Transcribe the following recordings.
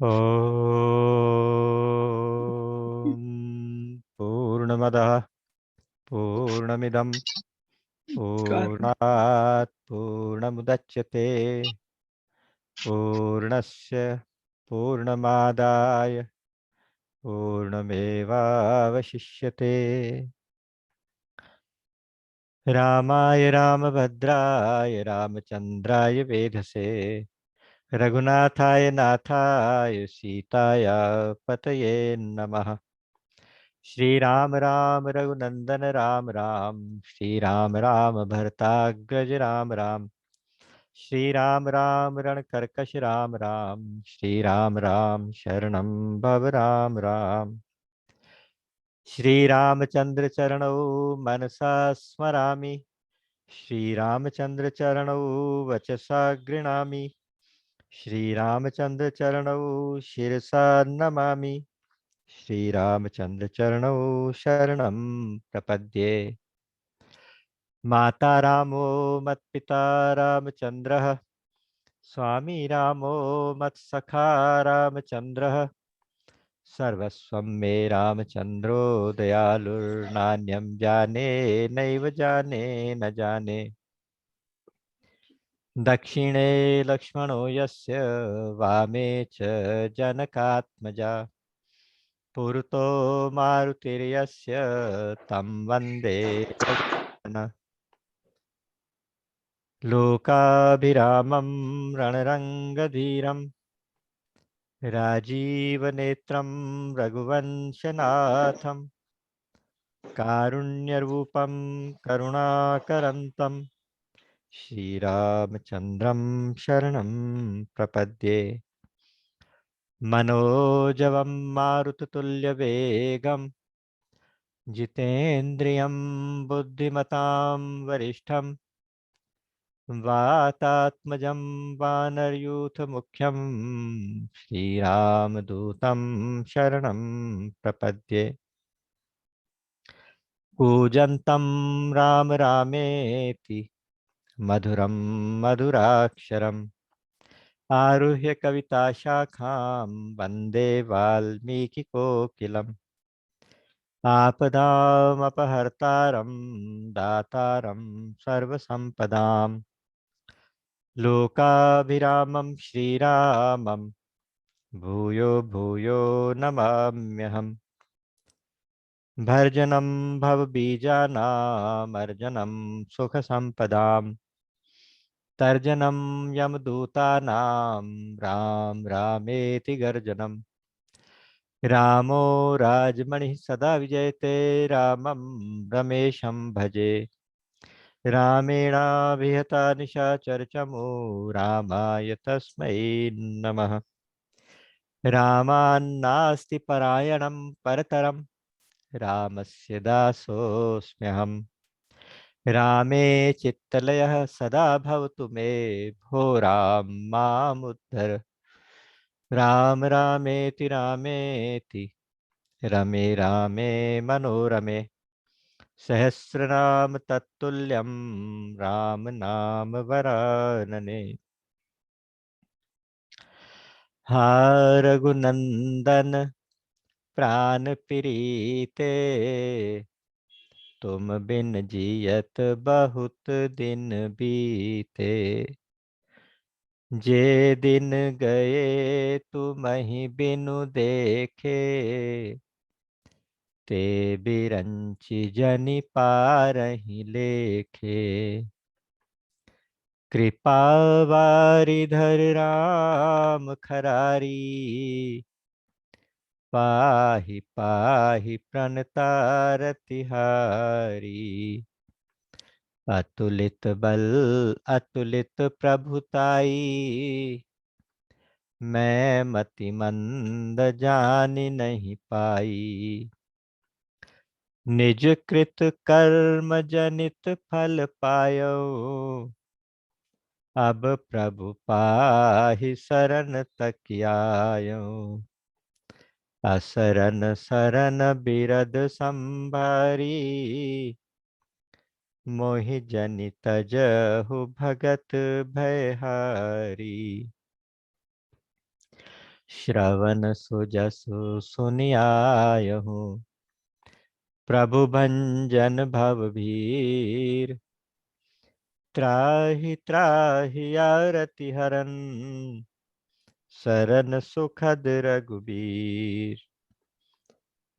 ॐ पूर्णमदः पूर्णमिदं पूर्णात् पूर्णमुदच्यते पूर्णस्य पूर्णमादाय पूर्णमेवावशिष्यते। रामाय रामभद्राय रामचन्द्राय वेधसे रघुनाथाय नाथाय सीताय पतये नमः। श्री राम राम रघुनंदन राम राम, श्री राम राम भरताग्रज राम राम, श्री राम राम रणकर्कश राम राम, श्री राम राम शरणं भव राम राम। श्री रामचंद्र चरणौ मनसा स्मरामि, श्री रामचंद्र चरणौ वचसा गृणामि, श्री रामचंद्र चरणौ शिरसा नमामि, श्री रामचंद्र चरणौ शरणं प्रपद्ये। माता रामो मत्पिता रामचंद्रः, स्वामी रामो मत्सखा रामचंद्रः, सर्वस्वं मे रामचंद्रो दयालुर्नान्यं जाने नैव जाने न जाने। दक्षिणे लक्ष्मणो यस्य, वामे च जनकात्मजा, पुरतो मारुतिर्यस्य तं वन्दे रघुनन्दनं। लोकाभिरामं रणरङ्गधीरं, राजीवनेत्रं रघुवंशनाथं, कारुण्यरूपं करुणाकरन्तं श्रीरामचन्द्रं शरणं प्रपद्ये। मनोजवं मारुततुल्यवेगं, जितेन्द्रियं बुद्धिमतां वरिष्ठं, वातात्मजं वानरयूथमुख्यं श्रीरामदूतं शरणं प्रपद्ये। कूजन्तं राम रामेति मधुरं मधुराक्षरम्, आरुह्य कविताशाखां वन्दे वाल्मीकिकोकिलम्। आपदामपहर्तारं दातारं सर्वसम्पदां, लोकाभिरामं श्रीरामं भूयो भूयो नमाम्यहम्। भर्जनं भवबीजानामर्जनं सुखसम्पदां, तर्जनं यमदूतानां राम रामेति गर्जनम्। रामो राजमणिः सदा विजयते, रामं रमेशं भजे। रामेणाभिहता निशाचरचमो, रामाय तस्मै नमः। रामान्नास्ति परायणं परतरं, रामस्य दासोऽस्म्यहम्। रामे चित्तलयः सदा भवतु मे, भो राम मामुद्धर। राम रामेति रामेति रमे रामे मनोरमे, सहस्रनाम तत्तुल्यं राम नाम वरानने। हा रघुनंदन प्राण प्रीते, तुम बिन जियत बहुत दिन बीते। जे दिन गए तुमहि बिनु देखे, ते बिरंचि जनि पारहि लेखे। कृपा वारिधर राम खरारी, पाहि पाहि प्रणतार तिहारी। अतुलित बल अतुलित प्रभुताई, मैं मति मंद जानि नहीं पाई। निज कृत कर्म जनित फल पायो, अब प्रभु पाहि शरण तक आयो। असरन सरन बिरद संभारी, मोहि जनि तजहु भगत भयहारी। श्रवण सुजसु सुनियायहु। प्रभु भंजन भव भीर, त्राहि त्राहि आरति हरन, सरन सुखद रघुबीर।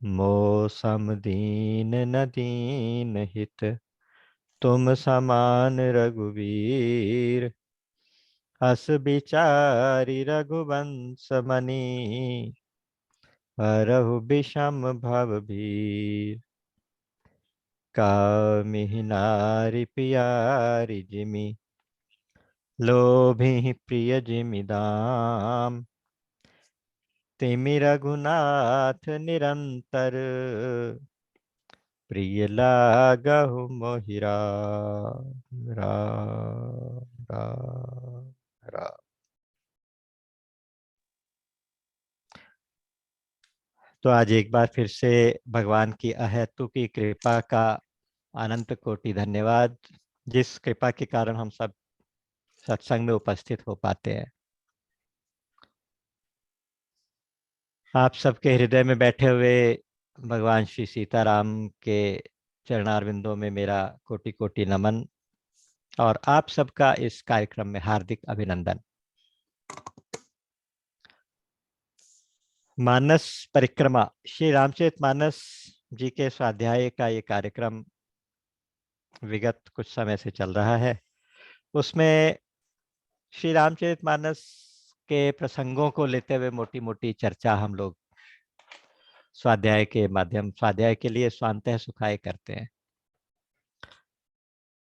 मोसम दीन न दीन हित, तुम समान रघुवीर। हस बिचारी रघुवंश मनि, हरहु विषम भव भीर। कामिहि नारि प्यारी जिमि, लोभिहि प्रिय जिमि दाम। तिमि रघुनाथ निरंतर, प्रिय लागहु मोहि राम। राम राम राम। तो आज एक बार फिर से भगवान की अहेतु की कृपा का अनंत कोटि धन्यवाद, जिस कृपा के कारण हम सब सत्संग में उपस्थित हो पाते हैं। आप सबके हृदय में बैठे हुए भगवान श्री सीताराम के चरणारविंदों में मेरा कोटि कोटि नमन और आप सबका इस कार्यक्रम में हार्दिक अभिनंदन। मानस परिक्रमा, श्री रामचरितमानस जी के स्वाध्याय का ये कार्यक्रम विगत कुछ समय से चल रहा है। उसमें श्री रामचरितमानस के प्रसंगों को लेते हुए मोटी मोटी चर्चा हम लोग स्वाध्याय के लिए स्वांतः सुखाय करते हैं।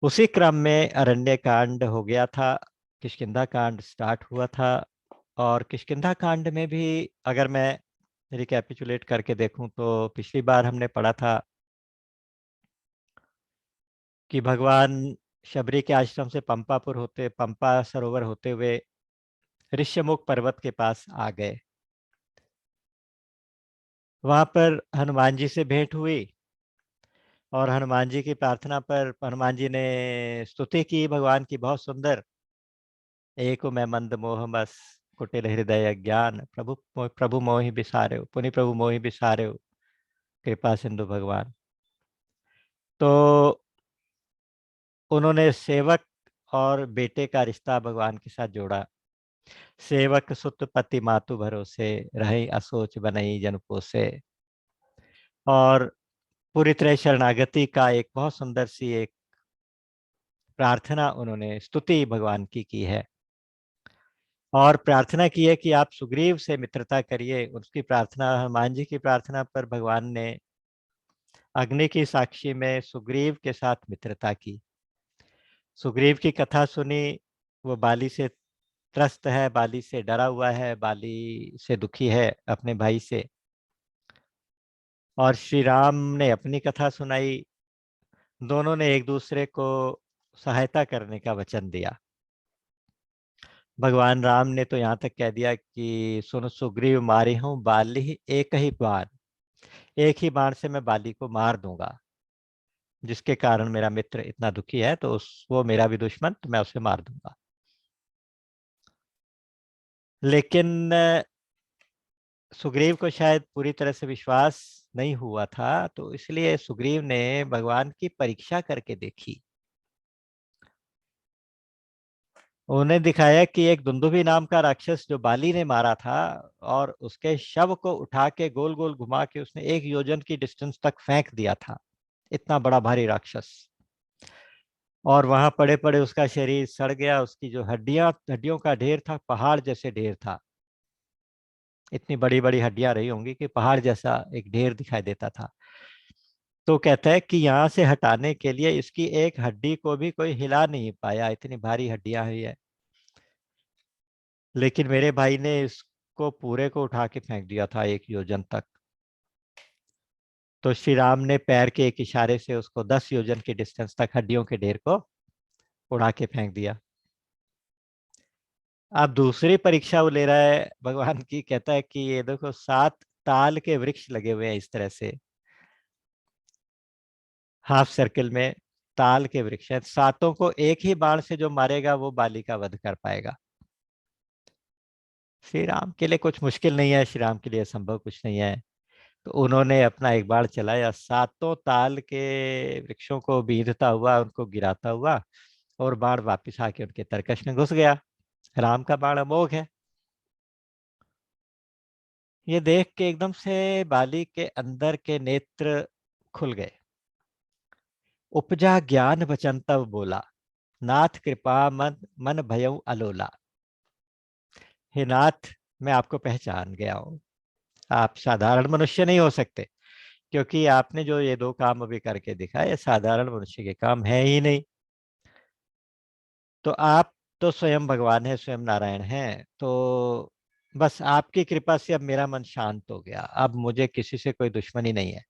उसी क्रम में अरण्य कांड हो गया था, किष्किंधा कांड स्टार्ट हुआ था। और किष्किंधा कांड में भी अगर मैं रिकैपिचुलेट करके देखूं तो पिछली बार हमने पढ़ा था कि भगवान शबरी के आश्रम से पंपा सरोवर होते हुए ऋष्यमुख पर्वत के पास आ गए। वहां पर हनुमान जी से भेंट हुई और हनुमान जी की प्रार्थना पर हनुमान जी ने स्तुति की भगवान की बहुत सुंदर। एको मैं मंद मोह बस, कुटिल हृदय ज्ञान, प्रभु मोहि बिसारे, पुनि प्रभु मोहि बिसारे, कृपा सिंधु भगवान। तो उन्होंने सेवक और बेटे का रिश्ता भगवान के साथ जोड़ा। सेवक सुत पति मातु भरोसे, रही असोच बनई जन पोसे। और पूरी तरह शरणागति का एक बहुत सुंदर सी एक प्रार्थना उन्होंने स्तुति भगवान की है। और प्रार्थना की है कि आप सुग्रीव से मित्रता करिए। उसकी प्रार्थना, हनुमान जी की प्रार्थना पर भगवान ने अग्नि की साक्षी में सुग्रीव के साथ मित्रता की। सुग्रीव की कथा सुनी, वो बाली से त्रस्त है, बाली से डरा हुआ है, बाली से दुखी है अपने भाई से। और श्री राम ने अपनी कथा सुनाई। दोनों ने एक दूसरे को सहायता करने का वचन दिया। भगवान राम ने तो यहाँ तक कह दिया कि सुन सुग्रीव मारी हूं बाली एक ही बाण, एक ही बाण से मैं बाली को मार दूंगा। जिसके कारण मेरा मित्र इतना दुखी है तो वो मेरा भी दुश्मन, तो मैं उसे मार दूंगा। लेकिन सुग्रीव को शायद पूरी तरह से विश्वास नहीं हुआ था, तो इसलिए सुग्रीव ने भगवान की परीक्षा करके देखी। उन्हें दिखाया कि एक दुंदुभी नाम का राक्षस जो बाली ने मारा था, और उसके शव को उठा के गोल गोल घुमा के उसने 1 योजन की डिस्टेंस तक फेंक दिया था। इतना बड़ा भारी राक्षस। और वहां पड़े पड़े उसका शरीर सड़ गया। उसकी जो हड्डियों का ढेर था, पहाड़ जैसे ढेर था। इतनी बड़ी बड़ी हड्डियां रही होंगी कि पहाड़ जैसा एक ढेर दिखाई देता था। तो कहता है कि यहाँ से हटाने के लिए इसकी एक हड्डी को भी कोई हिला नहीं पाया, इतनी भारी हड्डियां हुई है। लेकिन मेरे भाई ने इसको पूरे को उठा के फेंक दिया था 1 योजन तक। तो श्री राम ने पैर के एक इशारे से उसको 10 योजन की डिस्टेंस तक हड्डियों के ढेर को उड़ा के फेंक दिया। अब दूसरी परीक्षा वो ले रहा है भगवान की। कहता है कि ये देखो 7 ताल के वृक्ष लगे हुए हैं इस तरह से, हाफ सर्किल में ताल के वृक्ष हैं। सातों को एक ही बाण से जो मारेगा वो बाली का वध कर पाएगा। श्री राम के लिए कुछ मुश्किल नहीं है, श्री राम के लिए संभव कुछ नहीं है। तो उन्होंने अपना एक बाण चलाया, सातों ताल के वृक्षों को बींधता हुआ, उनको गिराता हुआ, और बाण वापिस आके उनके तरकश में घुस गया। राम का बाण अमोघ है। ये देख के एकदम से बाली के अंदर के नेत्र खुल गए। उपजा ज्ञान वचन तब बोला, नाथ कृपा मन मन भयउ अलोला। हे नाथ, मैं आपको पहचान गया हूँ। आप साधारण मनुष्य नहीं हो सकते, क्योंकि आपने जो ये दो काम अभी करके दिखाए, ये साधारण मनुष्य के काम है ही नहीं। तो आप तो स्वयं भगवान है, स्वयं नारायण हैं। तो बस आपकी कृपा से अब मेरा मन शांत हो गया। अब मुझे किसी से कोई दुश्मनी नहीं है।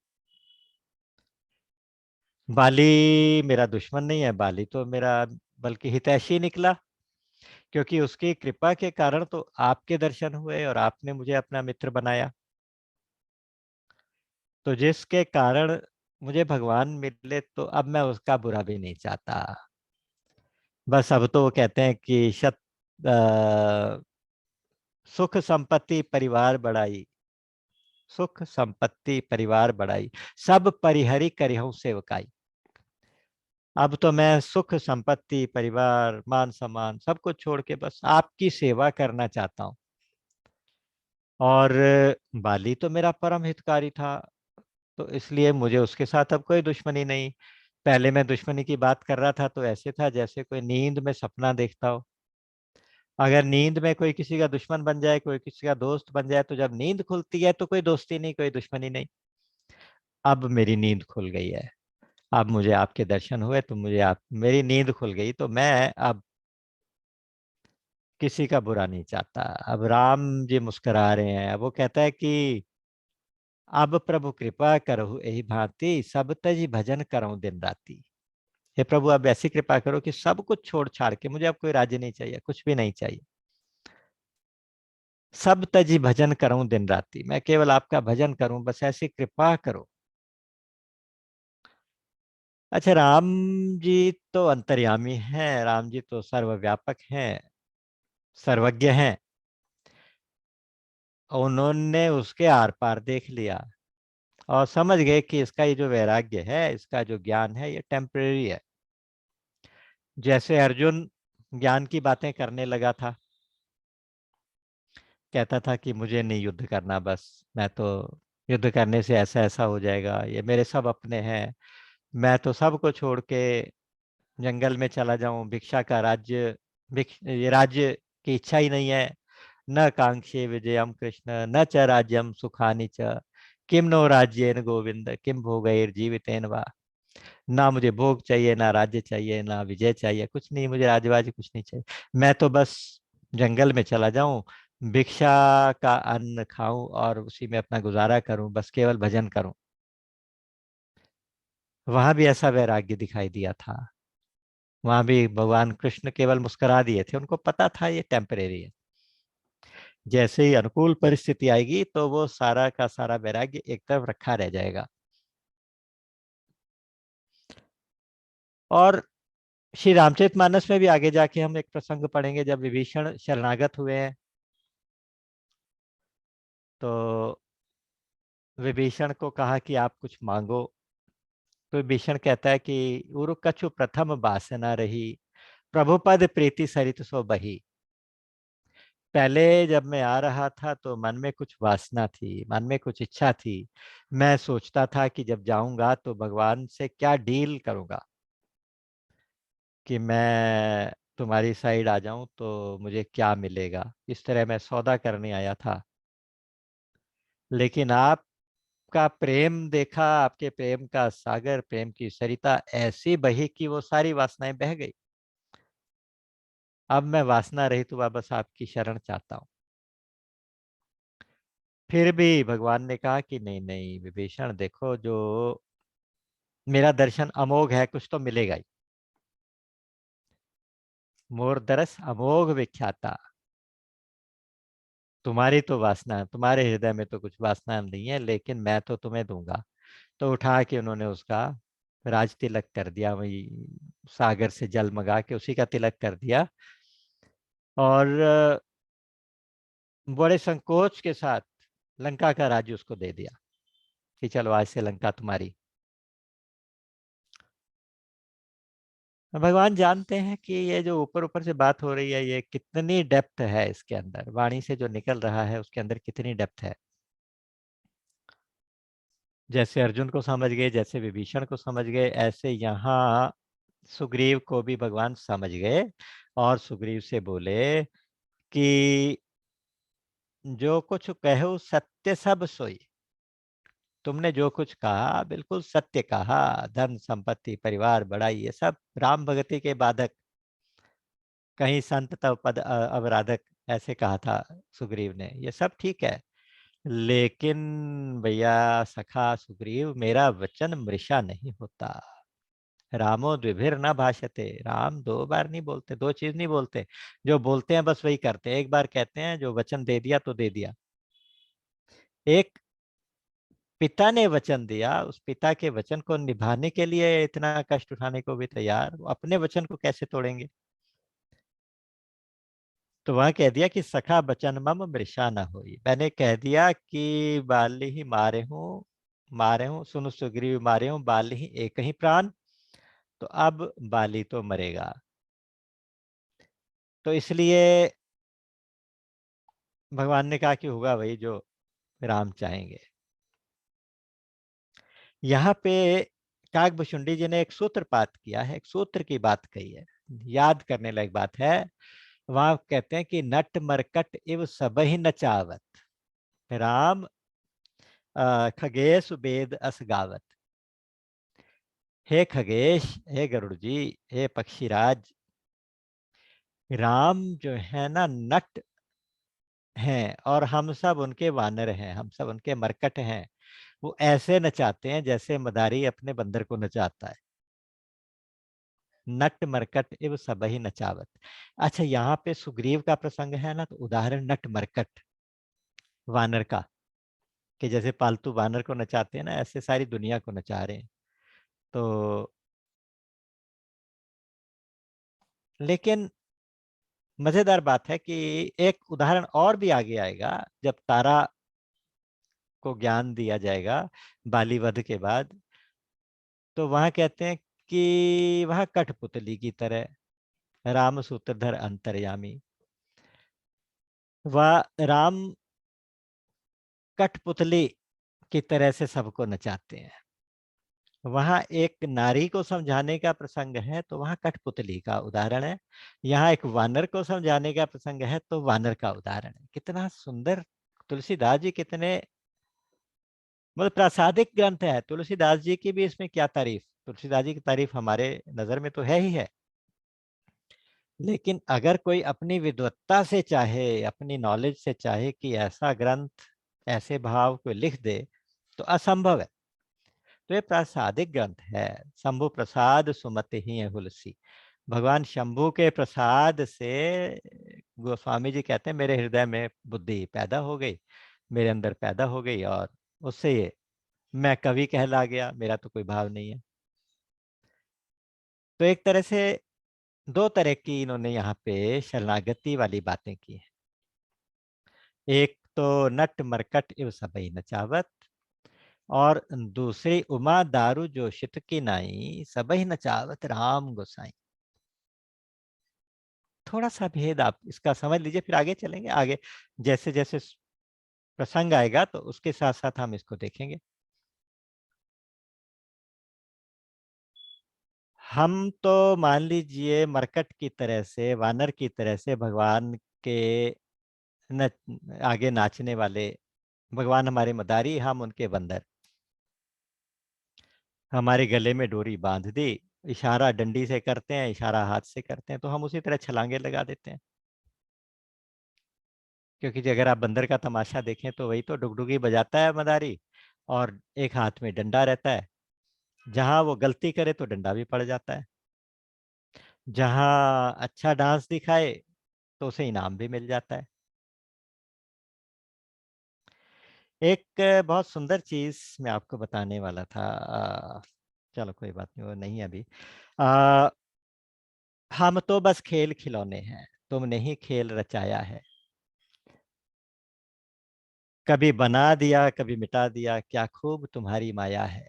बाली मेरा दुश्मन नहीं है, बाली तो मेरा बल्कि हितैषी निकला, क्योंकि उसकी कृपा के कारण तो आपके दर्शन हुए और आपने मुझे अपना मित्र बनाया। तो जिसके कारण मुझे भगवान मिले, तो अब मैं उसका बुरा भी नहीं चाहता। बस अब तो वो कहते हैं कि सुख संपत्ति परिवार बढ़ाई, सुख संपत्ति परिवार बढ़ाई, सब परिहरी करिहूं सेवकाई। अब तो मैं सुख संपत्ति परिवार मान सम्मान सब कुछ छोड़ के बस आपकी सेवा करना चाहता हूँ। और बाली तो मेरा परम हितकारी था, तो इसलिए मुझे उसके साथ अब कोई दुश्मनी नहीं। पहले मैं दुश्मनी की बात कर रहा था तो ऐसे था जैसे कोई नींद में सपना देखता हो। अगर नींद में कोई किसी का दुश्मन बन जाए, कोई किसी का दोस्त बन जाए, तो जब नींद खुलती है तो कोई दोस्ती नहीं, कोई दुश्मनी नहीं। अब मेरी नींद खुल गई है। अब मुझे आपके दर्शन हुए तो मुझे आप मेरी नींद खुल गई, तो मैं अब किसी का बुरा नहीं चाहता। अब राम जी मुस्कुरा रहे हैं। अब वो कहता है कि अब प्रभु कृपा करहु यही भांति, सब तज भजन करऊं दिन राती। हे प्रभु, अब ऐसी कृपा करो कि सब कुछ छोड़ छाड़ के, मुझे अब कोई राज्य नहीं चाहिए, कुछ भी नहीं चाहिए। सब तजी भजन करूं दिन राती, मैं केवल आपका भजन करूं, बस ऐसी कृपा करो। अच्छा, राम जी तो अंतर्यामी हैं, राम जी तो सर्वव्यापक हैं, सर्वज्ञ हैं। उन्होंने उसके आर पार देख लिया और समझ गए कि इसका ये जो वैराग्य है, इसका जो ज्ञान है, ये टेम्परेरी है। जैसे अर्जुन ज्ञान की बातें करने लगा था, कहता था कि मुझे नहीं युद्ध करना, बस मैं तो युद्ध करने से ऐसा ऐसा हो जाएगा, ये मेरे सब अपने हैं, मैं तो सबको छोड़ के जंगल में चला जाऊं, भिक्षा का राज्य, ये राज्य की इच्छा ही नहीं है। न कांक्षे विजयम कृष्ण न च राज्यम सुखानि च, किम नो राज्येन गोविंद किम भोगैर्जीवितेन वा। ना मुझे भोग चाहिए, ना राज्य चाहिए, ना विजय चाहिए, कुछ नहीं, मुझे राज्यवाजी कुछ नहीं चाहिए। मैं तो बस जंगल में चला जाऊं, भिक्षा का अन्न खाऊं और उसी में अपना गुजारा करूं, बस केवल भजन करूं। वहां भी ऐसा वैराग्य दिखाई दिया था। वहां भी भगवान कृष्ण केवल मुस्कुरा दिए थे, उनको पता था ये टेम्परेरी है। जैसे ही अनुकूल परिस्थिति आएगी तो वो सारा का सारा वैराग्य एक तरफ रखा रह जाएगा। और श्री रामचरितमानस में भी आगे जाके हम एक प्रसंग पढ़ेंगे, जब विभीषण शरणागत हुए हैं, तो विभीषण को कहा कि आप कुछ मांगो। तो विभीषण कहता है कि उरु कछु प्रथम बासना रही, प्रभुपद प्रीति सरित सो बही। पहले जब मैं आ रहा था तो मन में कुछ वासना थी, मन में कुछ इच्छा थी। मैं सोचता था कि जब जाऊंगा तो भगवान से क्या डील करूंगा, कि मैं तुम्हारी साइड आ जाऊं तो मुझे क्या मिलेगा, इस तरह मैं सौदा करने आया था। लेकिन आपका प्रेम देखा, आपके प्रेम का सागर, प्रेम की सरिता ऐसी बही कि वो सारी वासनाएं बह गई। अब मैं वासना रहित हुआ, बस आपकी शरण चाहता हूँ। फिर भी भगवान ने कहा कि नहीं नहीं विभीषण, देखो जो मेरा दर्शन अमोघ है, कुछ तो मिलेगा ही। मोर दरस अमोघ विख्याता। तुम्हारी तो वासना, तुम्हारे हृदय में तो कुछ वासना नहीं है, लेकिन मैं तो तुम्हें दूंगा। तो उठा के उन्होंने उसका राज तिलक कर दिया, वही सागर से जल मंगा के उसी का तिलक कर दिया। और बड़े संकोच के साथ लंका का राज्य उसको दे दिया कि चलो आज से लंका तुम्हारी। भगवान जानते हैं कि ये जो ऊपर ऊपर से बात हो रही है ये कितनी डेप्थ है इसके अंदर, वाणी से जो निकल रहा है उसके अंदर कितनी डेप्थ है। जैसे अर्जुन को समझ गए, जैसे विभीषण को समझ गए, ऐसे यहाँ सुग्रीव को भी भगवान समझ गए और सुग्रीव से बोले कि जो कुछ कहो सत्य सब सोई। तुमने जो कुछ कहा बिल्कुल सत्य कहा। धन संपत्ति परिवार बड़ाई ये सब राम भगति के बाधक, कहीं संत तव पद अवराधक, ऐसे कहा था सुग्रीव ने, ये सब ठीक है। लेकिन भैया सखा सुग्रीव, मेरा वचन मृषा नहीं होता। रामो द्विभिर न भाषते। राम दो बार नहीं बोलते, दो चीज नहीं बोलते। जो बोलते हैं बस वही करते हैं। एक बार कहते हैं जो वचन दे दिया तो दे दिया। एक पिता ने वचन दिया, उस पिता के वचन को निभाने के लिए इतना कष्ट उठाने को भी तैयार, वो अपने वचन को कैसे तोड़ेंगे। तो वहां कह दिया कि सखा बचन मम मृषा न होई। मैंने कह दिया कि बाली ही मारे हूं, मारे हूं, सुन सुग्रीव मारे हूं, बाली ही एक ही प्राण। तो अब बाली तो मरेगा, तो इसलिए भगवान ने कहा कि होगा वही जो राम चाहेंगे। यहाँ पे काकभुशुंडी जी ने एक सूत्रपात किया है, एक सूत्र की बात कही है, याद करने लायक बात है। वहां कहते हैं कि नट मरकट इव सबहि नचावत, राम खगेश वेद अस गावत। हे खगेश, हे गरुड़ जी, हे पक्षीराज, राम जो है ना नट हैं और हम सब उनके वानर हैं, हम सब उनके मरकट हैं। वो ऐसे नचाते हैं जैसे मदारी अपने बंदर को नचाता है। नट मरकट इव सबहि नचावत। अच्छा, यहाँ पे सुग्रीव का प्रसंग है ना, तो उदाहरण नट मरकट वानर का, कि जैसे पालतू वानर को नचाते हैं ना, ऐसे सारी दुनिया को नचा रहे हैं। तो लेकिन मजेदार बात है कि एक उदाहरण और भी आगे आएगा, जब तारा को ज्ञान दिया जाएगा बाली वध के बाद। तो वहां कहते हैं कि वह कठपुतली की तरह, राम सूत्रधर अंतर्यामी। वह राम कठपुतली की तरह से सबको नचाते हैं। वहां एक नारी को समझाने का प्रसंग है तो वहां कठपुतली का उदाहरण है। यहाँ एक वानर को समझाने का प्रसंग है तो वानर का उदाहरण है। कितना सुंदर तुलसीदास जी, कितने मतलब प्रासादिक ग्रंथ है। तुलसीदास जी की भी इसमें क्या तारीफ, तुलसीदास जी की तारीफ हमारे नजर में तो है ही है। लेकिन अगर कोई अपनी विद्वत्ता से चाहे, अपनी नॉलेज से चाहे कि ऐसा ग्रंथ ऐसे भाव को लिख दे, तो असंभव है। तो ये प्रासादिक ग्रंथ है। शंभु प्रसाद सुमति ही है हुलसी। भगवान शंभु के प्रसाद से गोस्वामी जी कहते हैं मेरे हृदय में बुद्धि पैदा हो गई, मेरे अंदर पैदा हो गई, और उससे ये मैं कवि कहला गया, मेरा तो कोई भाव नहीं है। तो एक तरह से दो तरह की इन्होंने यहाँ पे शरणागति वाली बातें की हैं। एक तो नट मरकट इव सबई नचावत, और दूसरी उमा दारू जो शित की नाई, सबई नचावत राम गोसाई। थोड़ा सा भेद आप इसका समझ लीजिए, फिर आगे चलेंगे। आगे जैसे जैसे प्रसंग आएगा तो उसके साथ साथ हम इसको देखेंगे। हम तो मान लीजिए मरकट की तरह से, वानर की तरह से भगवान के न, आगे नाचने वाले। भगवान हमारे मदारी, हम उनके बंदर। हमारे गले में डोरी बांध दी, इशारा डंडी से करते हैं, इशारा हाथ से करते हैं, तो हम उसी तरह छलांगे लगा देते हैं। क्योंकि अगर आप बंदर का तमाशा देखें तो वही तो डुगडुगी बजाता है मदारी, और एक हाथ में डंडा रहता है। जहां वो गलती करे तो डंडा भी पड़ जाता है, जहां अच्छा डांस दिखाए तो उसे इनाम भी मिल जाता है। एक बहुत सुंदर चीज मैं आपको बताने वाला था। चलो कोई बात नहीं, वो नहीं है अभी। आ, हम तो बस खेल खिलौने हैं, तुमने ही खेल रचाया है। कभी बना दिया, कभी मिटा दिया, क्या खूब तुम्हारी माया है।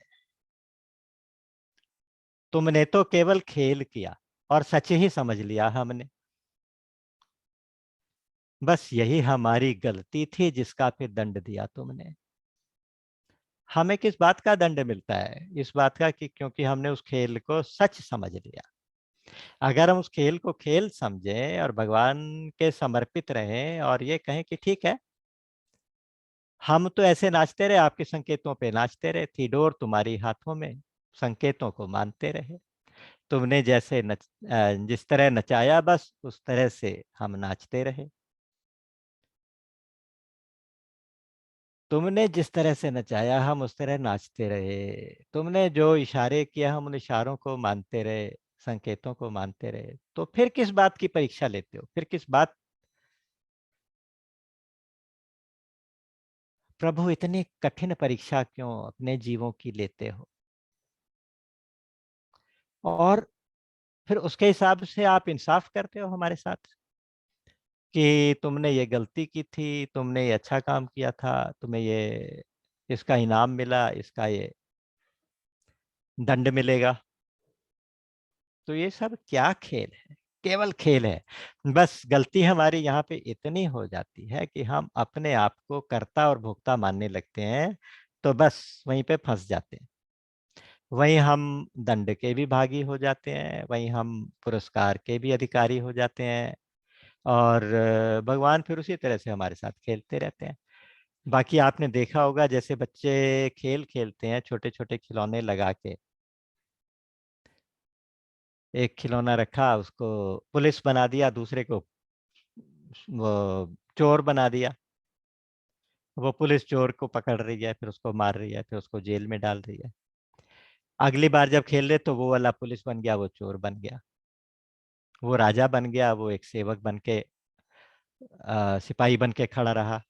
तुमने तो केवल खेल किया और सच ही समझ लिया हमने। बस यही हमारी गलती थी जिसका फिर दंड दिया तुमने। हमें किस बात का दंड मिलता है? इस बात का कि क्योंकि हमने उस खेल को सच समझ लिया। अगर हम उस खेल को खेल समझें और भगवान के समर्पित रहें और ये कहें कि ठीक है, हम तो ऐसे नाचते रहे, आपके संकेतों पे नाचते रहे, थी डोर तुम्हारी हाथों में, संकेतों को मानते रहे। तुमने जैसे जिस तरह नचाया बस उस तरह से हम नाचते रहे। तुमने जिस तरह से नचाया हम उस तरह नाचते रहे। तुमने जो इशारे किया हम उन इशारों को मानते रहे, संकेतों को मानते रहे। तो फिर किस बात की परीक्षा लेते हो? फिर किस बात? प्रभु इतनी कठिन परीक्षा क्यों अपने जीवों की लेते हो? और फिर उसके हिसाब से आप इंसाफ करते हो हमारे साथ कि तुमने ये गलती की थी, तुमने ये अच्छा काम किया था, तुम्हें ये इसका इनाम मिला, इसका ये दंड मिलेगा। तो ये सब क्या खेल है? केवल खेल है। बस गलती हमारी यहाँ पे इतनी हो जाती है कि हम अपने आप को कर्ता और भोक्ता मानने लगते हैं। तो बस वहीं पे फंस जाते हैं। वहीं हम दंड के भी भागी हो जाते हैं, वहीं हम पुरस्कार के भी अधिकारी हो जाते हैं। और भगवान फिर उसी तरह से हमारे साथ खेलते रहते हैं। बाकी आपने देखा होगा जैसे बच्चे खेल खेलते हैं, छोटे छोटे खिलौने लगा के। एक खिलौना रखा, उसको पुलिस बना दिया, दूसरे को वो चोर बना दिया। वो पुलिस चोर को पकड़ रही है, फिर उसको मार रही है, फिर उसको जेल में डाल रही है। अगली बार जब खेल रहे तो वो वाला पुलिस बन गया, वो चोर बन गया। वो राजा बन गया, वो एक सेवक बन के सिपाही बन के खड़ा रहा।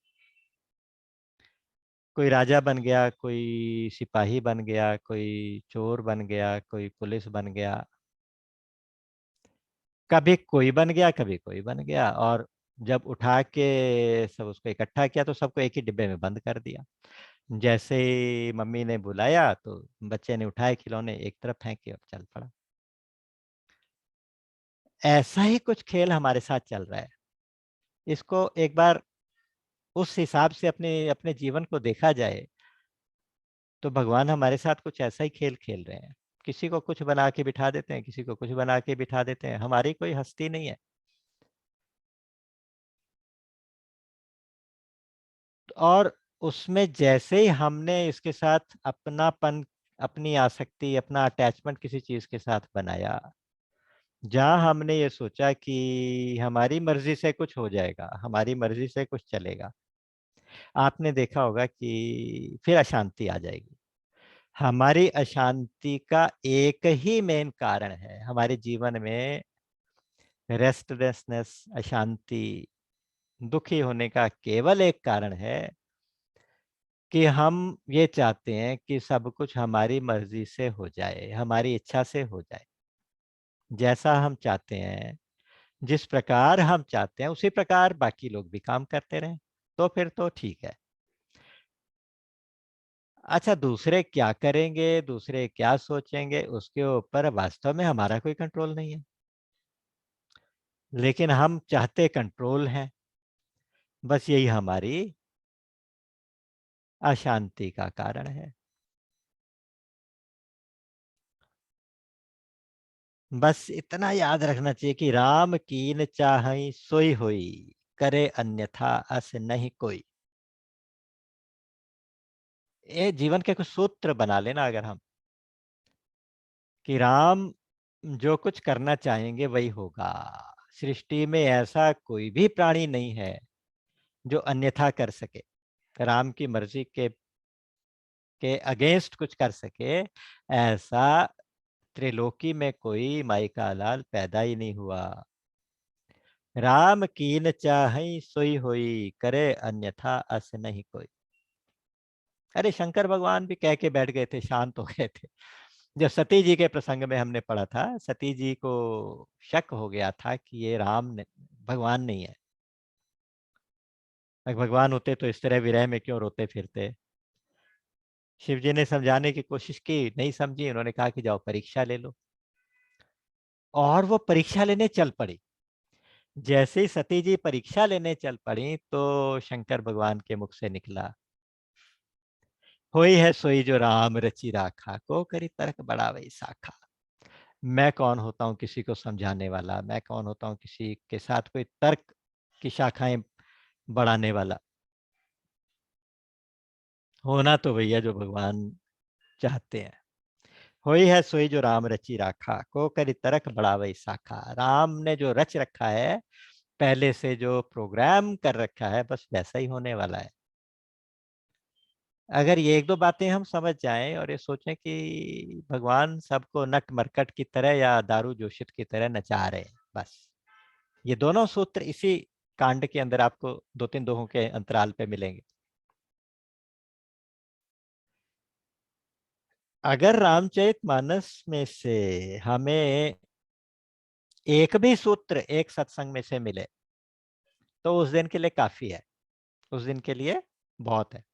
कोई राजा बन गया, कोई सिपाही बन गया, कोई चोर बन गया, कोई पुलिस बन गया। कभी कोई बन गया, कभी कोई बन गया। और जब उठा के सब उसको इकट्ठा किया तो सबको एक ही डिब्बे में बंद कर दिया। जैसे ही मम्मी ने बुलाया तो बच्चे ने उठाए खिलौने, एक तरफ फेंके और चल पड़ा। ऐसा ही कुछ खेल हमारे साथ चल रहा है। इसको एक बार उस हिसाब से अपने अपने जीवन को देखा जाए तो भगवान हमारे साथ कुछ ऐसा ही खेल खेल रहे हैं। किसी को कुछ बना के बिठा देते हैं, किसी को कुछ बना के बिठा देते हैं। हमारी कोई हस्ती नहीं है। और उसमें जैसे ही हमने इसके साथ अपनापन, अपनी आसक्ति, अपना अटैचमेंट किसी चीज के साथ बनाया, जहां हमने ये सोचा कि हमारी मर्जी से कुछ हो जाएगा, हमारी मर्जी से कुछ चलेगा, आपने देखा होगा कि फिर अशांति आ जाएगी। हमारी अशांति का एक ही मेन कारण है हमारे जीवन में, रेस्टलेसनेस, अशांति, दुखी होने का केवल एक कारण है कि हम ये चाहते हैं कि सब कुछ हमारी मर्जी से हो जाए, हमारी इच्छा से हो जाए। जैसा हम चाहते हैं, जिस प्रकार हम चाहते हैं उसी प्रकार बाकी लोग भी काम करते रहें, तो फिर तो ठीक है। अच्छा, दूसरे क्या करेंगे, दूसरे क्या सोचेंगे, उसके ऊपर वास्तव में हमारा कोई कंट्रोल नहीं है। लेकिन हम चाहते कंट्रोल है। बस यही हमारी अशांति का कारण है। बस इतना याद रखना चाहिए कि राम कीन चाहई सोई होई, करे अन्यथा अस नहीं कोई। ये जीवन के कुछ सूत्र बना लेना अगर हम, कि राम जो कुछ करना चाहेंगे वही होगा। सृष्टि में ऐसा कोई भी प्राणी नहीं है जो अन्यथा कर सके, राम की मर्जी के अगेंस्ट कुछ कर सके। ऐसा त्रिलोकी में कोई माई का लाल पैदा ही नहीं हुआ। राम कीन चाहई सोई होई, करे अन्यथा अस नहीं कोई। अरे शंकर भगवान भी कह के बैठ गए थे, शांत हो गए थे। जब सती जी के प्रसंग में हमने पढ़ा था, सती जी को शक हो गया था कि ये भगवान नहीं है। अगर भगवान होते तो इस तरह विरह में क्यों रोते फिरते। शिव जी ने समझाने की कोशिश की, नहीं समझी। उन्होंने कहा कि जाओ परीक्षा ले लो। और वो परीक्षा लेने चल पड़ी। जैसे ही सती जी परीक्षा लेने चल पड़ी तो शंकर भगवान के मुख से निकला, होई है सोई जो राम रची राखा, को करी तर्क बढ़ावई साखा। मैं कौन होता हूँ किसी को समझाने वाला, मैं कौन होता हूँ किसी के साथ कोई तर्क की शाखाएं बढ़ाने वाला। होना तो भैया जो भगवान चाहते हैं। होई है सोई जो राम रची राखा, को करी तरक बढ़ावई शाखा। राम ने जो रच रखा है, पहले से जो प्रोग्राम कर रखा है, बस वैसा ही होने वाला है। अगर ये एक दो बातें हम समझ जाएं और ये सोचें कि भगवान सबको नट मरकट की तरह या दारू जोशित की तरह नचा रहे हैं, बस। ये दोनों सूत्र इसी कांड के अंदर आपको दो तीन दोहों के अंतराल पे मिलेंगे। अगर रामचरितमानस में से हमें एक भी सूत्र एक सत्संग में से मिले तो उस दिन के लिए काफी है, उस दिन के लिए बहुत है।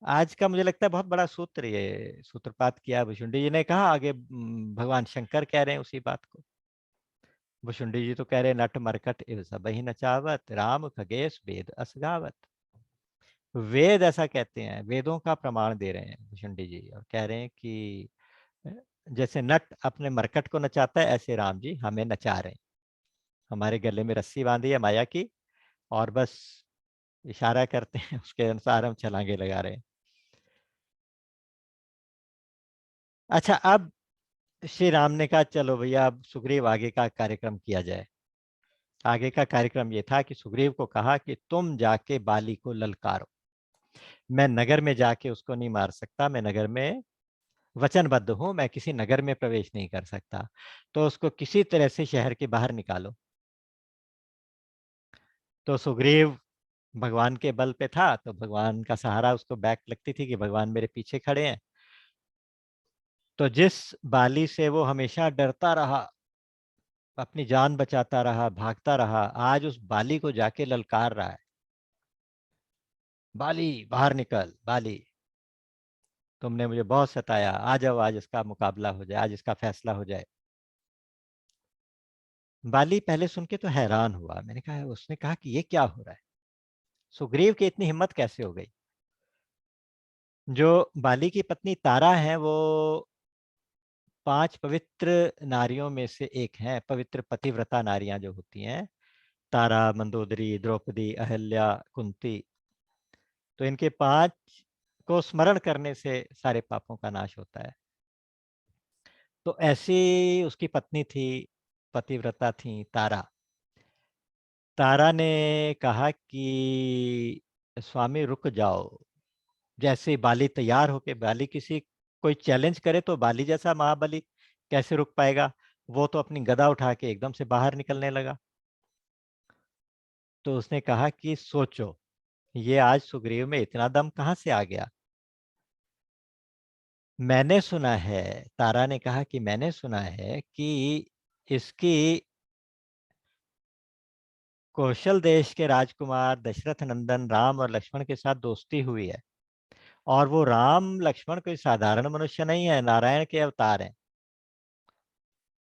आज का मुझे लगता है बहुत बड़ा सूत्र ये सूत्रपात किया भुषुंडी जी ने। कहा आगे भगवान शंकर कह रहे हैं उसी बात को। भुषुंडी जी तो कह रहे हैं नट मरकट इव सबहि नचावत, राम खगेश वेद असगावत। वेद ऐसा कहते हैं, वेदों का प्रमाण दे रहे हैं भुषुंडी जी, और कह रहे हैं कि अ, जैसे नट अपने मरकट को नचाता है, ऐसे राम जी हमें नचा रहे हैं। हमारे गले में रस्सी बांधी है माया की, और बस इशारा करते हैं, उसके अनुसार हम छलांगे लगा रहे हैं। अच्छा, अब श्री राम ने कहा चलो भैया अब सुग्रीव आगे का कार्यक्रम किया जाए। आगे का कार्यक्रम ये था कि सुग्रीव को कहा कि तुम जाके बाली को ललकारो। मैं नगर में जाके उसको नहीं मार सकता, मैं नगर में वचनबद्ध हूं, मैं किसी नगर में प्रवेश नहीं कर सकता, तो उसको किसी तरह से शहर के बाहर निकालो। तो सुग्रीव भगवान के बल पे था, तो भगवान का सहारा उसको बैक लगती थी कि भगवान मेरे पीछे खड़े हैं। तो जिस बाली से वो हमेशा डरता रहा, अपनी जान बचाता रहा, भागता रहा, आज उस बाली को जाके ललकार रहा है, बाली बाहर निकल, बाली तुमने मुझे बहुत सताया, आ जाओ, आज इसका मुकाबला हो जाए, आज इसका फैसला हो जाए। बाली पहले सुन के तो हैरान हुआ। मैंने कहा, उसने कहा कि ये क्या हो रहा है, सुग्रीव की इतनी हिम्मत कैसे हो गई। जो बाली की पत्नी तारा है, वो 5 पवित्र नारियों में से एक है, पवित्र पतिव्रता नारियां जो होती हैं, तारा, मंदोदरी, द्रौपदी, अहल्या, कुंती। तो इनके 5 को स्मरण करने से सारे पापों का नाश होता है। तो ऐसी उसकी पत्नी थी, पतिव्रता थी तारा। तारा ने कहा कि स्वामी रुक जाओ। जैसे बाली तैयार होके, बाली किसी कोई चैलेंज करे तो बाली जैसा महाबली कैसे रुक पाएगा। वो तो अपनी गदा उठा के एकदम से बाहर निकलने लगा। तो उसने कहा कि सोचो, ये आज सुग्रीव में इतना दम कहाँ से आ गया। मैंने सुना है, तारा ने कहा कि मैंने सुना है कि इसकी कौशल देश के राजकुमार दशरथ नंदन राम और लक्ष्मण के साथ दोस्ती हुई है। और वो राम लक्ष्मण कोई साधारण मनुष्य नहीं है, नारायण के अवतार हैं।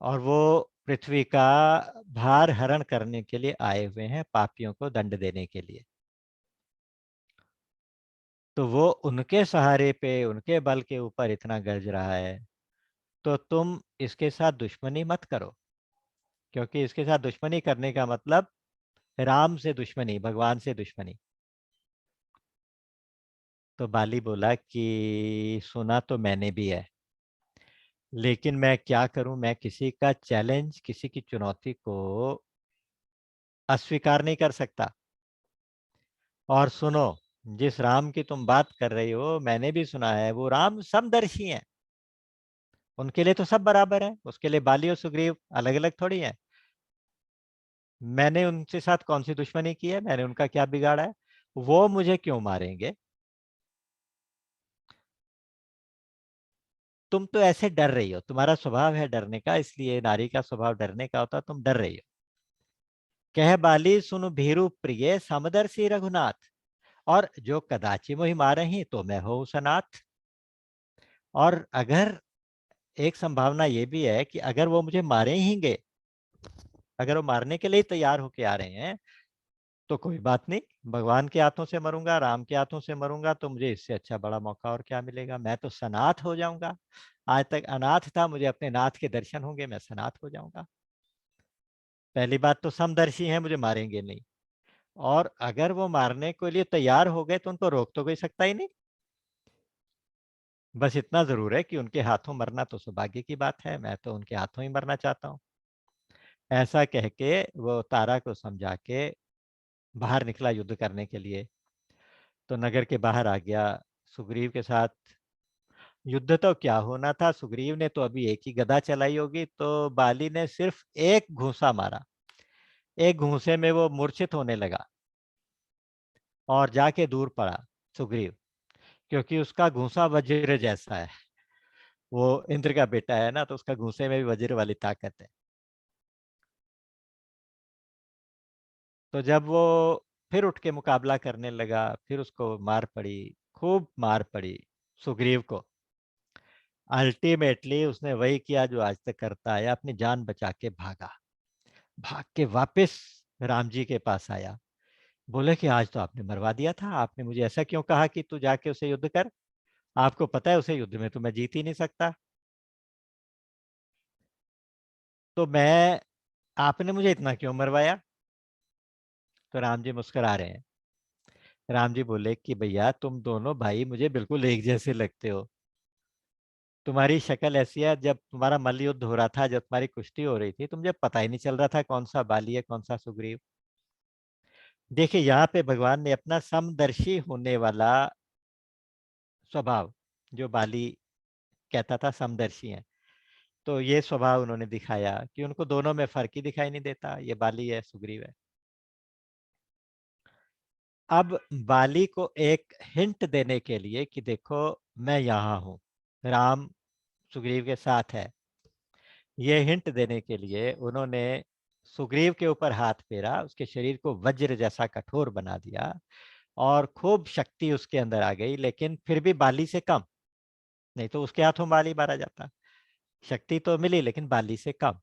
और वो पृथ्वी का भार हरण करने के लिए आए हुए हैं, पापियों को दंड देने के लिए। तो वो उनके सहारे पे, उनके बल के ऊपर इतना गरज रहा है, तो तुम इसके साथ दुश्मनी मत करो। क्योंकि इसके साथ दुश्मनी करने का मतलब राम से दुश्मनी, भगवान से दुश्मनी। तो बाली बोला कि सुना तो मैंने भी है, लेकिन मैं क्या करूं, मैं किसी का चैलेंज, किसी की चुनौती को अस्वीकार नहीं कर सकता। और सुनो, जिस राम की तुम बात कर रही हो, मैंने भी सुना है वो राम समदर्शी हैं। उनके लिए तो सब बराबर है, उसके लिए बाली और सुग्रीव अलग अलग थोड़ी है। मैंने उनके साथ कौन सी दुश्मनी की है, मैंने उनका क्या बिगाड़ा है, वो मुझे क्यों मारेंगे। तुम तो ऐसे डर रही हो, तुम्हारा स्वभाव है डरने का, इसलिए नारी का स्वभाव डरने का होता, तुम डर रही हो। कह बाली सुन भीरु प्रिय समदर्शी रघुनाथ, और जो कदाचि मोहि मारही तो मैं हो सनाथ। और अगर एक संभावना ये भी है कि अगर वो मुझे मारे हींगे, अगर वो मारने के लिए तैयार होके आ रहे हैं, तो कोई बात नहीं, भगवान के हाथों से मरूंगा, राम के हाथों से मरूंगा, तो मुझे इससे अच्छा बड़ा मौका और क्या मिलेगा, मैं तो सनाथ हो जाऊंगा। आज तक अनाथ था, मुझे अपने नाथ के दर्शन होंगे, मैं सनाथ हो जाऊंगा। पहली बात तो समदर्शी हैं, मुझे मारेंगे नहीं, और अगर वो मारने के लिए तैयार हो गए तो उनको रोक तो कोई सकता ही नहीं। बस इतना जरूर है कि उनके हाथों मरना तो सौभाग्य की बात है, मैं तो उनके हाथों ही मरना चाहता हूँ। ऐसा कह के वो तारा को समझा के बाहर निकला युद्ध करने के लिए। तो नगर के बाहर आ गया सुग्रीव के साथ। युद्ध तो क्या होना था, सुग्रीव ने तो अभी एक ही गदा चलाई होगी, तो बाली ने सिर्फ एक घूंसा मारा, एक घूंसे में वो मूर्छित होने लगा और जाके दूर पड़ा सुग्रीव, क्योंकि उसका घूंसा वज्र जैसा है। वो इंद्र का बेटा है ना, तो उसका घूंसे में भी वज्र वाली ताकत है। तो जब वो फिर उठ के मुकाबला करने लगा, फिर उसको मार पड़ी, खूब मार पड़ी सुग्रीव को। अल्टीमेटली उसने वही किया जो आज तक करता आया, अपनी जान बचा के भागा। भाग के वापस राम जी के पास आया, बोले कि आज तो आपने मरवा दिया था, आपने मुझे ऐसा क्यों कहा कि तू जाके उसे युद्ध कर, आपको पता है उसे युद्ध में तो मैं जीत ही नहीं सकता। तो मैं, आपने मुझे इतना क्यों मरवाया। तो राम जी मुस्कुरा रहे हैं। राम जी बोले कि भैया तुम दोनों भाई मुझे बिल्कुल एक जैसे लगते हो, तुम्हारी शक्ल ऐसी है, जब तुम्हारा मल्ल युद्ध हो रहा था, जब तुम्हारी कुश्ती हो रही थी, तो मुझे पता ही नहीं चल रहा था कौन सा बाली है कौन सा सुग्रीव। देखिए यहाँ पे भगवान ने अपना समदर्शी होने वाला स्वभाव, जो बाली कहता था समदर्शी है, तो ये स्वभाव उन्होंने दिखाया कि उनको दोनों में फर्क ही दिखाई नहीं देता, ये बाली है सुग्रीव है। अब बाली को एक हिंट देने के लिए कि देखो मैं यहाँ हूँ, राम सुग्रीव के साथ है, ये हिंट देने के लिए उन्होंने सुग्रीव के ऊपर हाथ फेरा, उसके शरीर को वज्र जैसा कठोर बना दिया, और खूब शक्ति उसके अंदर आ गई, लेकिन फिर भी बाली से कम। नहीं तो उसके हाथों बाली मारा जाता। शक्ति तो मिली लेकिन बाली से कम।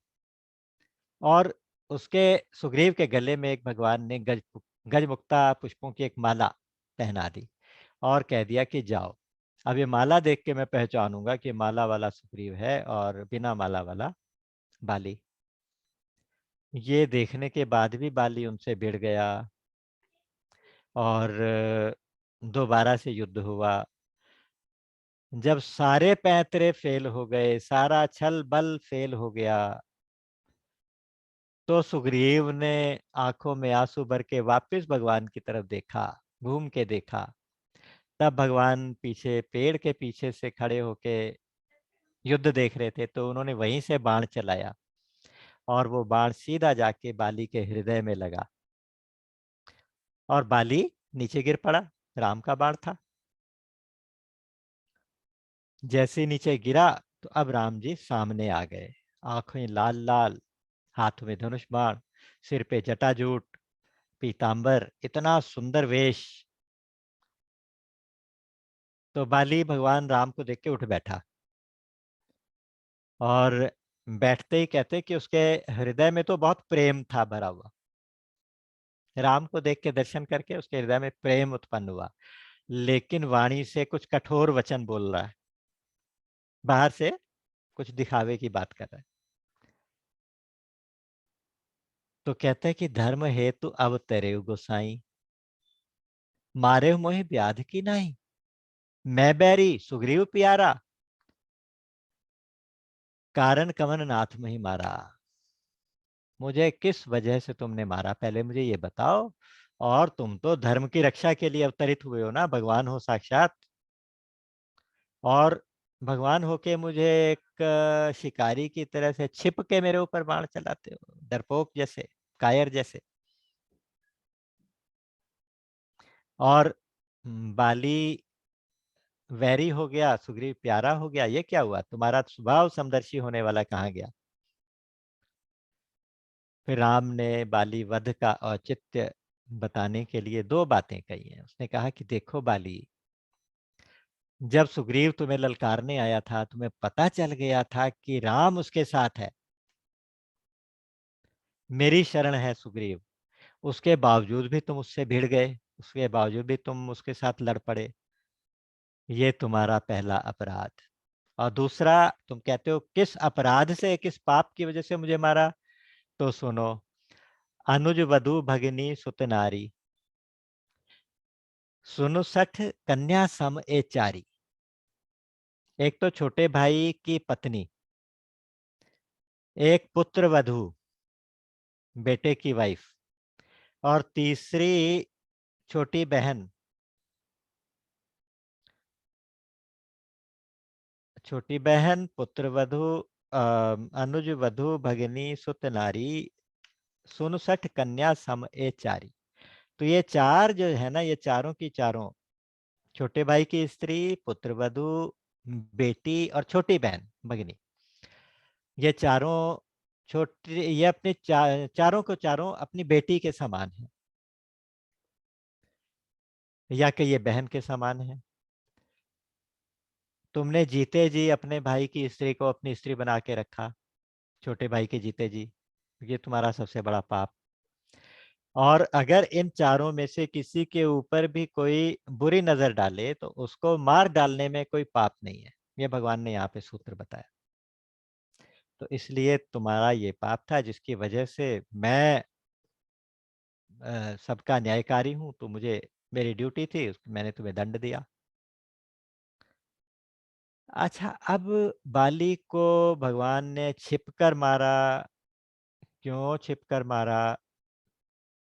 और उसके सुग्रीव के गले में एक भगवान ने गजमुक्ता पुष्पों की एक माला पहना दी, और कह दिया कि जाओ, अब ये माला देख के मैं पहचानूंगा कि माला वाला सुग्रीव है और बिना माला वाला बाली। ये देखने के बाद भी बाली उनसे भिड़ गया, और दोबारा से युद्ध हुआ। जब सारे पैंतरे फेल हो गए, सारा छल बल फेल हो गया, तो सुग्रीव ने आंखों में आंसू भर के वापस भगवान की तरफ देखा, घूम के देखा। तब भगवान पीछे पेड़ के पीछे से खड़े होके युद्ध देख रहे थे, तो उन्होंने वहीं से बाण चलाया, और वो बाण सीधा जाके बाली के हृदय में लगा, और बाली नीचे गिर पड़ा। राम का बाण था। जैसे ही नीचे गिरा, तो अब राम जी सामने आ गए, आंखें लाल लाल, हाथ में धनुष बाण, सिर पे जटाजूट, पीतांबर, इतना सुंदर वेश। तो बाली भगवान राम को देख के उठ बैठा, और बैठते ही कहते कि उसके हृदय में तो बहुत प्रेम था भरा हुआ। राम को देख के दर्शन करके उसके हृदय में प्रेम उत्पन्न हुआ, लेकिन वाणी से कुछ कठोर वचन बोल रहा है, बाहर से कुछ दिखावे की बात कर रहा है। तो कहता है कि धर्म हेतु अवतरे गोसाई, मारे मोहि व्याध की नहीं, मैं बैरी सुग्रीव प्यारा, कारण कवन नाथ में ही मारा। मुझे किस वजह से तुमने मारा, पहले मुझे ये बताओ। और तुम तो धर्म की रक्षा के लिए अवतरित हुए हो ना, भगवान हो साक्षात, और भगवान होके मुझे एक शिकारी की तरह से छिप के मेरे ऊपर बाण चलाते हो, डरपोक जैसे, कायर जैसे। और बाली वैरी हो गया, सुग्रीव प्यारा हो गया, ये क्या हुआ? तुम्हारा स्वभाव समदर्शी होने वाला कहाँ गया? फिर राम ने बाली वध का औचित्य बताने के लिए दो बातें कही हैं। उसने कहा कि देखो बाली, जब सुग्रीव तुम्हें ललकारने आया था, तुम्हें पता चल गया था कि राम उसके साथ है, मेरी शरण है सुग्रीव, उसके बावजूद भी तुम उससे भिड़ गए, उसके बावजूद भी तुम उसके साथ लड़ पड़े। ये तुम्हारा पहला अपराध। और दूसरा, तुम कहते हो किस अपराध से, किस पाप की वजह से मुझे मारा? तो सुनो, अनुज वधु भगिनी सुत नारी, सुनु सठ कन्या सम ए चारी। एक तो छोटे भाई की पत्नी, एक पुत्र वधु, बेटे की वाइफ, और तीसरी छोटी बहन, छोटी बहन, पुत्र वधु, अनुज वधु भगिनी सुत नारी, सुनसठ कन्या सम ए चारी। तो ये चार जो है ना, ये चारों की चारों, छोटे भाई की स्त्री, पुत्र वधु, बेटी और छोटी बहन भगिनी, ये चारों छोटी, ये अपने चारों को चारों अपनी बेटी के समान है, या कि ये बहन के समान है। तुमने जीते जी अपने भाई की स्त्री को अपनी स्त्री बना के रखा, छोटे भाई के जीते जी, ये तुम्हारा सबसे बड़ा पाप। और अगर इन चारों में से किसी के ऊपर भी कोई बुरी नजर डाले तो उसको मार डालने में कोई पाप नहीं है, ये भगवान ने यहाँ पे सूत्र बताया। तो इसलिए तुम्हारा ये पाप था, जिसकी वजह से मैं सबका न्यायकारी हूं, तो मुझे मेरी ड्यूटी थी, मैंने तुम्हें दंड दिया। अच्छा, अब बाली को भगवान ने छिपकर मारा, क्यों छिपकर मारा?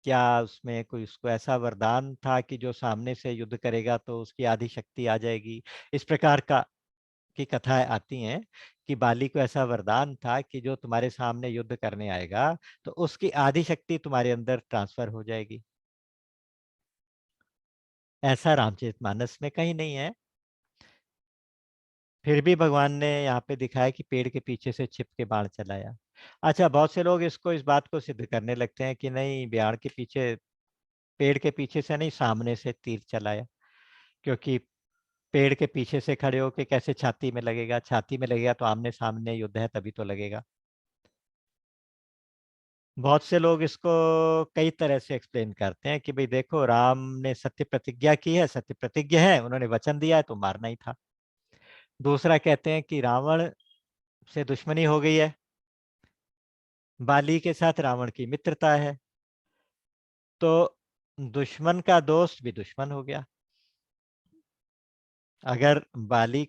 क्या उसमें कोई उसको ऐसा वरदान था कि जो सामने से युद्ध करेगा तो उसकी आधी शक्ति आ जाएगी? इस प्रकार का की कथाएं आती हैं कि बाली को ऐसा वरदान था कि जो तुम्हारे सामने युद्ध करने आएगा तो उसकी आधी शक्ति तुम्हारे अंदर ट्रांसफर हो जाएगी। ऐसा रामचरितमानस में कहीं नहीं है। फिर भी भगवान ने यहाँ पे दिखाया कि पेड़ के पीछे से छिप के बाण चलाया। अच्छा, बहुत से लोग इसको, इस बात को सिद्ध करने लगते हैं कि नहीं, बाण के पीछे, पेड़ के पीछे से नहीं, सामने से तीर चलाया, क्योंकि पेड़ के पीछे से खड़े होके कैसे छाती में लगेगा? छाती में लगेगा तो आमने सामने युद्ध है, तभी तो लगेगा। बहुत से लोग इसको कई तरह से एक्सप्लेन करते हैं कि भाई देखो, राम ने सत्य प्रतिज्ञा की है, सत्य प्रतिज्ञा है, उन्होंने वचन दिया है तो मारना ही था। दूसरा कहते हैं कि रावण से दुश्मनी हो गई है, बाली के साथ रावण की मित्रता है, तो दुश्मन का दोस्त भी दुश्मन हो गया। अगर बाली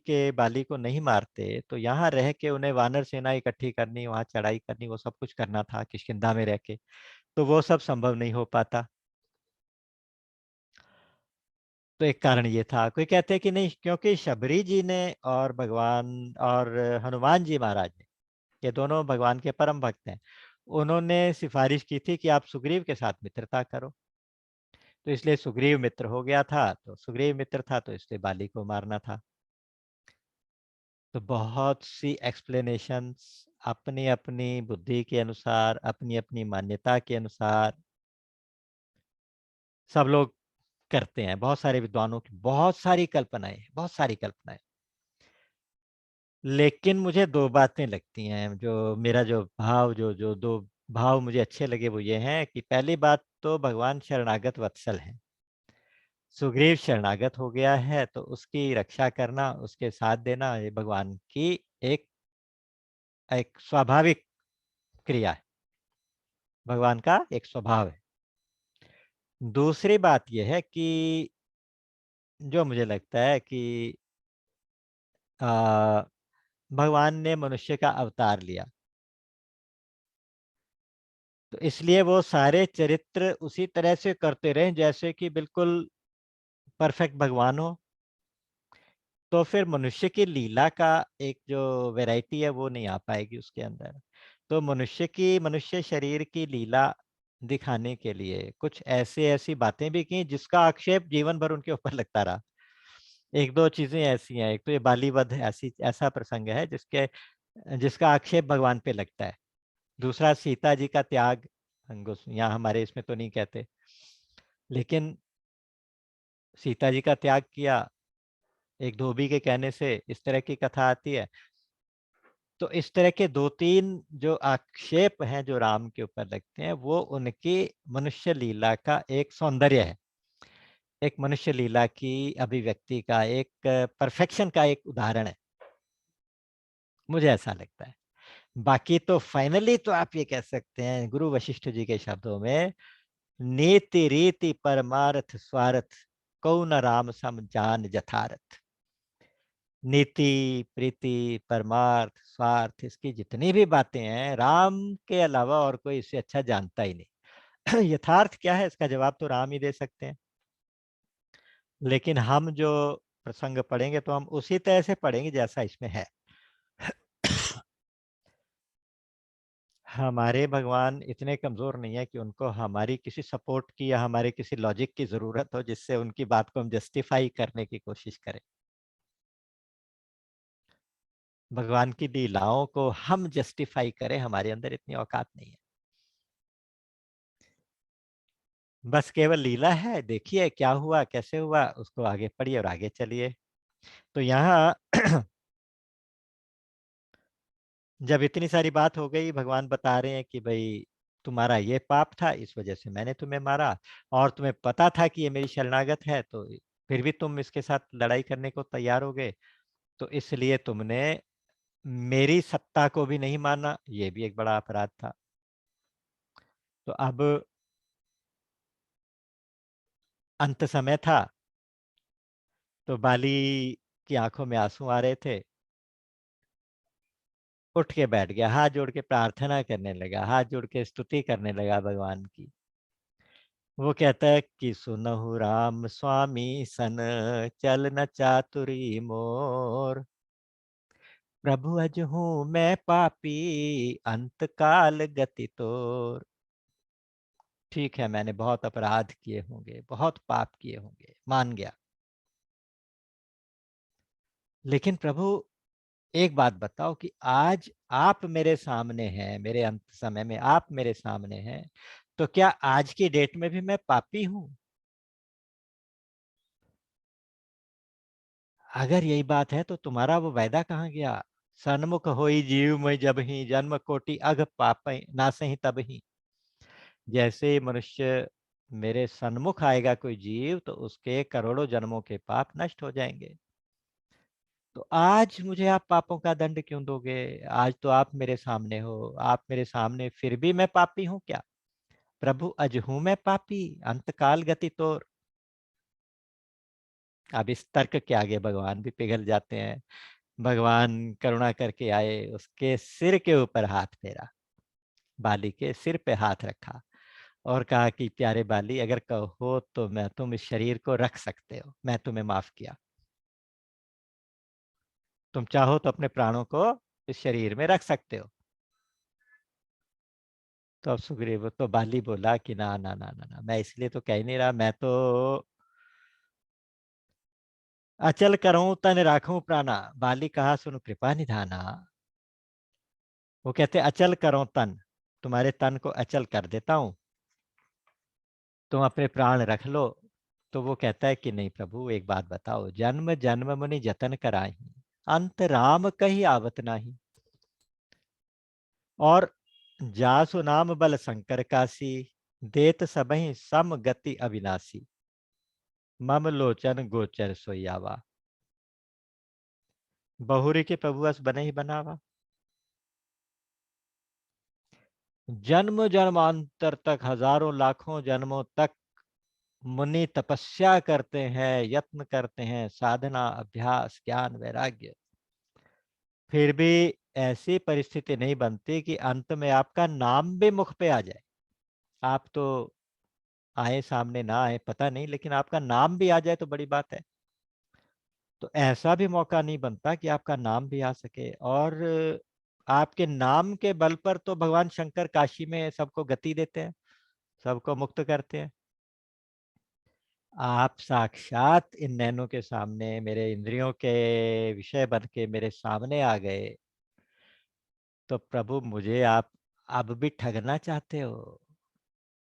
को नहीं मारते तो यहाँ रह के उन्हें वानर सेना इकट्ठी करनी, वहां चढ़ाई करनी, वो सब कुछ करना था किष्किंधा में रह के, तो वो सब संभव नहीं हो पाता। तो एक कारण ये था। कोई कहते हैं कि नहीं, क्योंकि शबरी जी ने और भगवान और हनुमान जी महाराज ने, ये दोनों भगवान के परम भक्त हैं, उन्होंने सिफारिश की थी कि आप सुग्रीव के साथ मित्रता करो, तो इसलिए सुग्रीव मित्र हो गया था, तो सुग्रीव मित्र था तो इसलिए बाली को मारना था। तो बहुत सी एक्सप्लेनेशंस अपनी अपनी बुद्धि के अनुसार, अपनी अपनी मान्यता के अनुसार सब लोग करते हैं। बहुत सारे विद्वानों की बहुत सारी कल्पनाएं, बहुत सारी कल्पनाएं। लेकिन मुझे दो बातें लगती हैं, जो मेरा जो भाव, जो जो दो भाव मुझे अच्छे लगे, वो ये हैं कि पहली बात तो भगवान शरणागत वत्सल हैं। सुग्रीव शरणागत हो गया है तो उसकी रक्षा करना, उसके साथ देना, ये भगवान की एक एक स्वाभाविक क्रिया है, भगवान का एक स्वभाव है। दूसरी बात यह है कि जो मुझे लगता है कि आ, भगवान ने मनुष्य का अवतार लिया, तो इसलिए वो सारे चरित्र उसी तरह से करते रहे जैसे कि बिल्कुल परफेक्ट भगवान हो। तो फिर मनुष्य की लीला का एक जो वैरायटी है वो नहीं आ पाएगी उसके अंदर। तो मनुष्य शरीर की लीला दिखाने के लिए कुछ ऐसे ऐसी बातें भी की जिसका आक्षेप जीवन भर उनके ऊपर लगता रहा। एक दो चीजें ऐसी हैं, एक तो ये बाली वध ऐसी ऐसा प्रसंग है जिसका आक्षेप भगवान पे लगता है। दूसरा सीता जी का त्याग, यहाँ हमारे इसमें तो नहीं कहते, लेकिन सीता जी का त्याग किया एक धोबी के कहने से, इस तरह की कथा आती है। तो इस तरह के दो तीन जो आक्षेप हैं जो राम के ऊपर लगते हैं, वो उनकी मनुष्य लीला का एक सौंदर्य है, एक मनुष्य लीला की अभिव्यक्ति का एक परफेक्शन का एक उदाहरण है, मुझे ऐसा लगता है। बाकी तो फाइनली तो आप ये कह सकते हैं गुरु वशिष्ठ जी के शब्दों में, नीति रीति परमार्थ स्वार्थ कौ न राम सम जान जथारथ। नीति प्रीति परमार्थ स्वार्थ इसकी जितनी भी बातें हैं, राम के अलावा और कोई इससे अच्छा जानता ही नहीं। यथार्थ क्या है इसका जवाब तो राम ही दे सकते हैं। लेकिन हम जो प्रसंग पढ़ेंगे तो हम उसी तरह से पढ़ेंगे जैसा इसमें है। हमारे भगवान इतने कमजोर नहीं है कि उनको हमारी किसी सपोर्ट की या हमारे किसी लॉजिक की जरूरत हो जिससे उनकी बात को हम जस्टिफाई करने की कोशिश करें। भगवान की लीलाओं को हम जस्टिफाई करें, हमारे अंदर इतनी औकात नहीं है। बस केवल लीला है, देखिए क्या हुआ कैसे हुआ, उसको आगे पढ़िए और आगे चलिए। तो यहाँ जब इतनी सारी बात हो गई, भगवान बता रहे हैं कि भाई तुम्हारा ये पाप था, इस वजह से मैंने तुम्हें मारा, और तुम्हें पता था कि ये मेरी शरणागत है, तो फिर भी तुम इसके साथ लड़ाई करने को तैयार हो गए, तो इसलिए तुमने मेरी सत्ता को भी नहीं माना, ये भी एक बड़ा अपराध था। तो अब अंत समय था, तो बाली की आंखों में आंसू आ रहे थे, उठ के बैठ गया, हाथ जोड़ के प्रार्थना करने लगा, हाथ जोड़ के स्तुति करने लगा भगवान की। वो कहता है कि सुनहु राम स्वामी सन, चल न चातुरी मोर, प्रभु अजहू मैं पापी, अंत काल गति तोर। ठीक है, मैंने बहुत अपराध किए होंगे, बहुत पाप किए होंगे, मान गया, लेकिन प्रभु एक बात बताओ कि आज आप मेरे सामने हैं, मेरे अंत समय में आप मेरे सामने हैं, तो क्या आज की डेट में भी मैं पापी हूं? अगर यही बात है तो तुम्हारा वो वायदा कहाँ गया, सन्मुख होई जीव में जब ही, जन्म कोटि अघ पाप नासहि तब ही। जैसे मनुष्य मेरे सन्मुख आएगा कोई जीव, तो उसके करोड़ों जन्मों के पाप नष्ट हो जाएंगे। तो आज मुझे आप पापों का दंड क्यों दोगे? आज तो आप मेरे सामने हो, आप मेरे सामने, फिर भी मैं पापी हूं क्या? प्रभु अजहू मैं पापी, अंतकाल गति तोर। अब इस तर्क के आगे भगवान भी पिघल जाते हैं। भगवान करुणा करके आए, उसके सिर के ऊपर हाथ फेरा, बाली के सिर पे हाथ रखा और कहा कि प्यारे बाली, अगर कहो तो मैं तुम इस शरीर को रख सकते हो, मैं तुम्हें माफ किया, तुम चाहो तो अपने प्राणों को इस शरीर में रख सकते हो। तो अब सुग्रीव तो बाली बोला कि ना ना ना ना ना, मैं इसलिए तो कह ही नहीं रहा, मैं तो अचल करूं तन राखूं प्राणा। बाली कहा सुन कृपा निधाना, वो कहते अचल करो तन, तुम्हारे तन को अचल कर देता हूं, तुम अपने प्राण रख लो। तो वो कहता है कि नहीं प्रभु, एक बात बताओ, जन्म जन्म मुनि जतन कराही, अंत राम कही आवत नाही, और जासु नाम बल शंकर कासी, देत सबहि सम गति अविनाशी, मम लोचन गोचर सोयावा। बहुरी के प्रभु अस बने ही बनावा, जन्म जन्मांतर तक, हजारों लाखों जन्मों तक मुनि तपस्या करते हैं, यत्न करते हैं, साधना अभ्यास ज्ञान वैराग्य, फिर भी ऐसी परिस्थिति नहीं बनती कि अंत में आपका नाम भी मुख पे आ जाए। आप तो आए सामने ना आए पता नहीं, लेकिन आपका नाम भी आ जाए तो बड़ी बात है। तो ऐसा भी मौका नहीं बनता कि आपका नाम भी आ सके, और आपके नाम के बल पर तो भगवान शंकर काशी में सबको गति देते हैं, सबको मुक्त करते हैं। आप साक्षात इन नैनों के सामने मेरे इंद्रियों के विषय बन के मेरे सामने आ गए, तो प्रभु मुझे आप अब भी ठगना चाहते हो?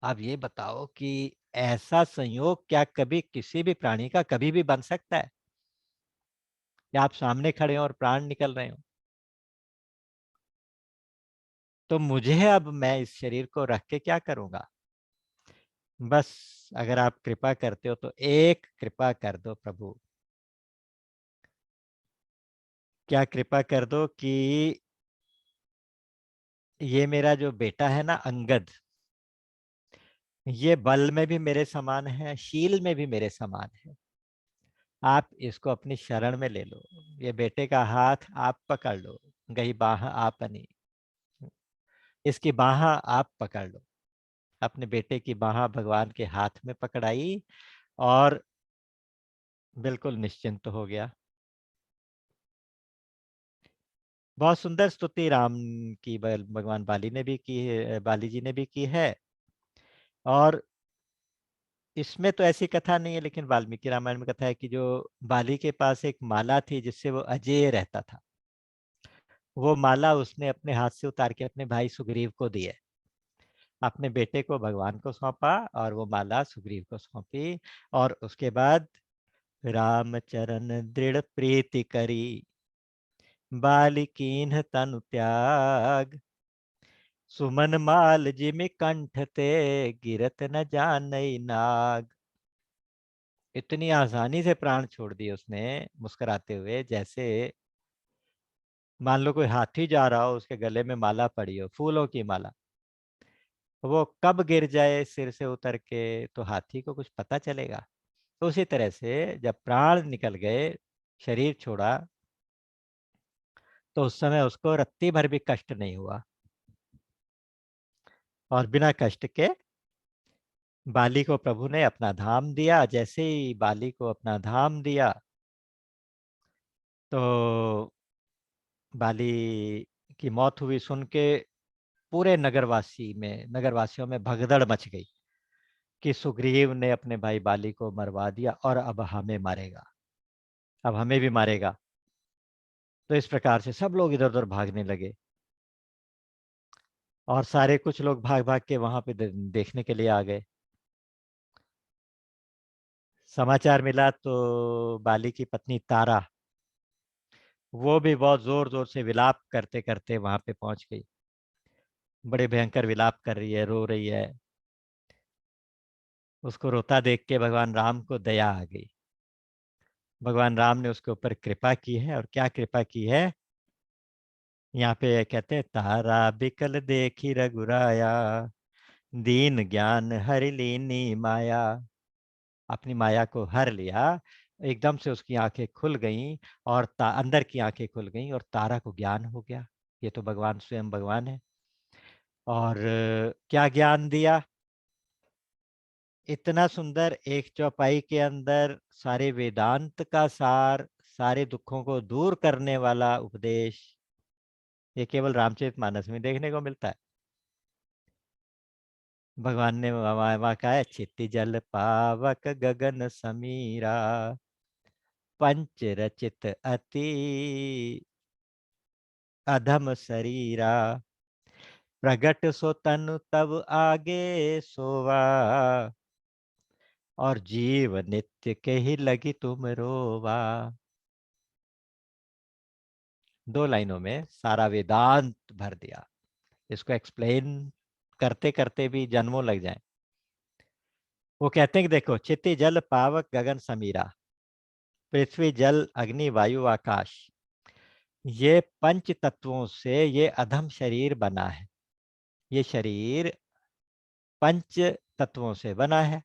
आप ये बताओ कि ऐसा संयोग क्या कभी किसी भी प्राणी का कभी भी बन सकता है? कि आप सामने खड़े हो और प्राण निकल रहे हो? तो मुझे अब मैं इस शरीर को रख के क्या करूँगा? बस अगर आप कृपा करते हो तो एक कृपा कर दो प्रभु। क्या कृपा कर दो कि ये मेरा जो बेटा है ना अंगद, ये बल में भी मेरे समान है, शील में भी मेरे समान है। आप इसको अपनी शरण में ले लो। ये बेटे का हाथ आप पकड़ लो, गई बाह आपनी। इसकी बाह आप पकड़ लो। अपने बेटे की बाह भगवान के हाथ में पकड़ाई और बिल्कुल निश्चिंत हो गया। बहुत सुंदर स्तुति राम की भगवान बाली ने भी की है, बाली जी ने भी की है। और इसमें तो ऐसी कथा नहीं है, लेकिन वाल्मीकि रामायण में कथा है कि जो बाली के पास एक माला थी जिससे वो अजेय रहता था, वो माला उसने अपने हाथ से उतार के अपने भाई सुग्रीव को दी है। अपने बेटे को भगवान को सौंपा और वो माला सुग्रीव को सौंपी। और उसके बाद राम चरण दृढ़ प्रीति करी, बाली कीन्ह तनु त्याग, सुमन माल जिमि कंठ ते, गिरत न जानई नाग। इतनी आसानी से प्राण छोड़ दिए उसने, मुस्कुराते हुए, जैसे मान लो कोई हाथी जा रहा हो, उसके गले में माला पड़ी हो, फूलों की माला, वो कब गिर जाए सिर से उतर के तो हाथी को कुछ पता चलेगा। तो उसी तरह से जब प्राण निकल गए, शरीर छोड़ा, तो उस समय उसको रत्ती भर भी कष्ट नहीं हुआ। और बिना कष्ट के बाली को प्रभु ने अपना धाम दिया। जैसे ही बाली को अपना धाम दिया, तो बाली की मौत हुई सुन के पूरे नगरवासियों में भगदड़ मच गई कि सुग्रीव ने अपने भाई बाली को मरवा दिया और अब हमें मारेगा, अब हमें भी मारेगा। तो इस प्रकार से सब लोग इधर उधर भागने लगे और सारे कुछ लोग भाग भाग के वहां पे देखने के लिए आ गए। समाचार मिला तो बाली की पत्नी तारा, वो भी बहुत जोर जोर से विलाप करते करते वहां पे पहुंच गई। बड़े भयंकर विलाप कर रही है, रो रही है। उसको रोता देख के भगवान राम को दया आ गई। भगवान राम ने उसके ऊपर कृपा की है। और क्या कृपा की है, यहाँ पे कहते हैं, तारा बिकल देखी रघुराया, दीन ज्ञान हरि लीनी माया। अपनी माया को हर लिया, एकदम से उसकी आंखें खुल गईं और अंदर की आंखें खुल गईं और तारा को ज्ञान हो गया। ये तो भगवान स्वयं भगवान है। और क्या ज्ञान दिया, इतना सुंदर एक चौपाई के अंदर सारे वेदांत का सार, सारे दुखों को दूर करने वाला उपदेश, ये केवल रामचरितमानस में देखने को मिलता है। भगवान ने वहाँ कहा है, क्षिति जल पावक गगन समीरा, पंच रचित अति अधम शरीरा, प्रगट सो तनु तब आगे सोवा, और जीव नित्य के ही लगी तुम रोवा। दो लाइनों में सारा वेदांत भर दिया। इसको एक्सप्लेन करते करते भी जन्मों लग जाए। वो कहते हैं कि देखो, चिति जल पावक गगन समीरा, पृथ्वी जल अग्नि वायु आकाश, ये पंच तत्वों से ये अधम शरीर बना है। ये शरीर पंच तत्वों से बना है।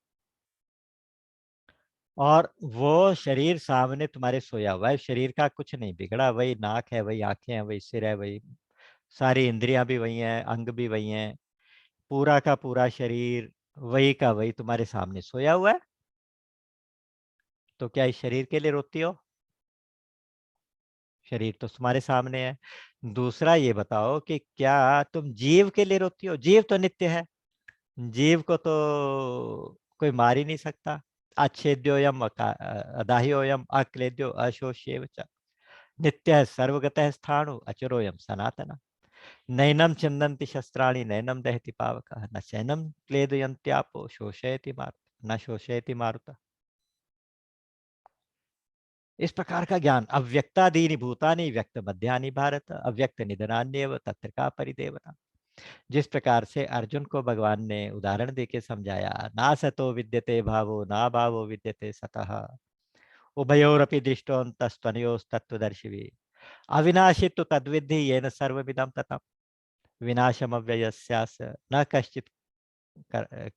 और वो शरीर सामने तुम्हारे सोया हुआ है, शरीर का कुछ नहीं बिगड़ा, वही नाक है, वही आंखें हैं, वही सिर है, वही सारी इंद्रियां भी वही हैं, अंग भी वही हैं, पूरा का पूरा शरीर वही का वही तुम्हारे सामने सोया हुआ है। तो क्या इस शरीर के लिए रोती हो? शरीर तो तुम्हारे सामने है। दूसरा ये बताओ कि क्या तुम जीव के लिए रोती हो? जीव तो नित्य है, जीव को तो कोई मार ही नहीं सकता। अच्छेद्योयम अदाह्योयम अक्लेद्यो अशोष्येव च नित्यः सर्वगतः स्थाणु अचरोयम सनातन नैनम छिन्दन्ति शस्त्राणि नैनम दहति पावकः न चैनम क्लेदयन्त्यापो शोषयति मारुत न शोषयति मारुतः। इस प्रकार का ज्ञान अव्यक्तादीनि भूतानि व्यक्त मध्यानि भारत अव्यक्त निधनान्येव तत्र का परिदेवना। जिस प्रकार से अर्जुन को भगवान ने उदाहरण देके समझाया, ना सतो विद्यते भावो ना भावो विद्यते सतः उभयोरपि दृष्टोऽन्तस्त्वनयोस्तत्त्वदर्शिभिः अविनाशी तो तद्विद्धि येन सर्वमिदं ततम् विनाशमव्ययस्यास्य न कश्चित् कर,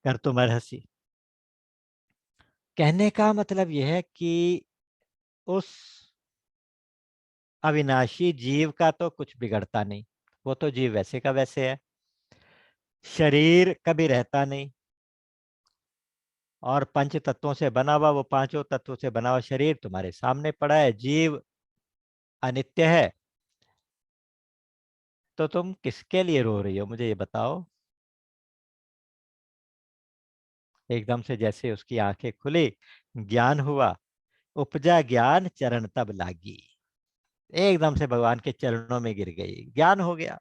कर्तुमर्हसि। कहने का मतलब यह है कि उस अविनाशी जीव का तो कुछ बिगड़ता नहीं, वो तो जीव वैसे का वैसे है, शरीर कभी रहता नहीं और पंच तत्वों से बना हुआ, वो पांचों तत्वों से बना हुआ शरीर तुम्हारे सामने पड़ा है। जीव अनित्य है, तो तुम किसके लिए रो रही हो मुझे ये बताओ। एकदम से जैसे उसकी आंखें खुली, ज्ञान हुआ, उपजा ज्ञान चरण तब लागी, एकदम से भगवान के चरणों में गिर गई, ज्ञान हो गया।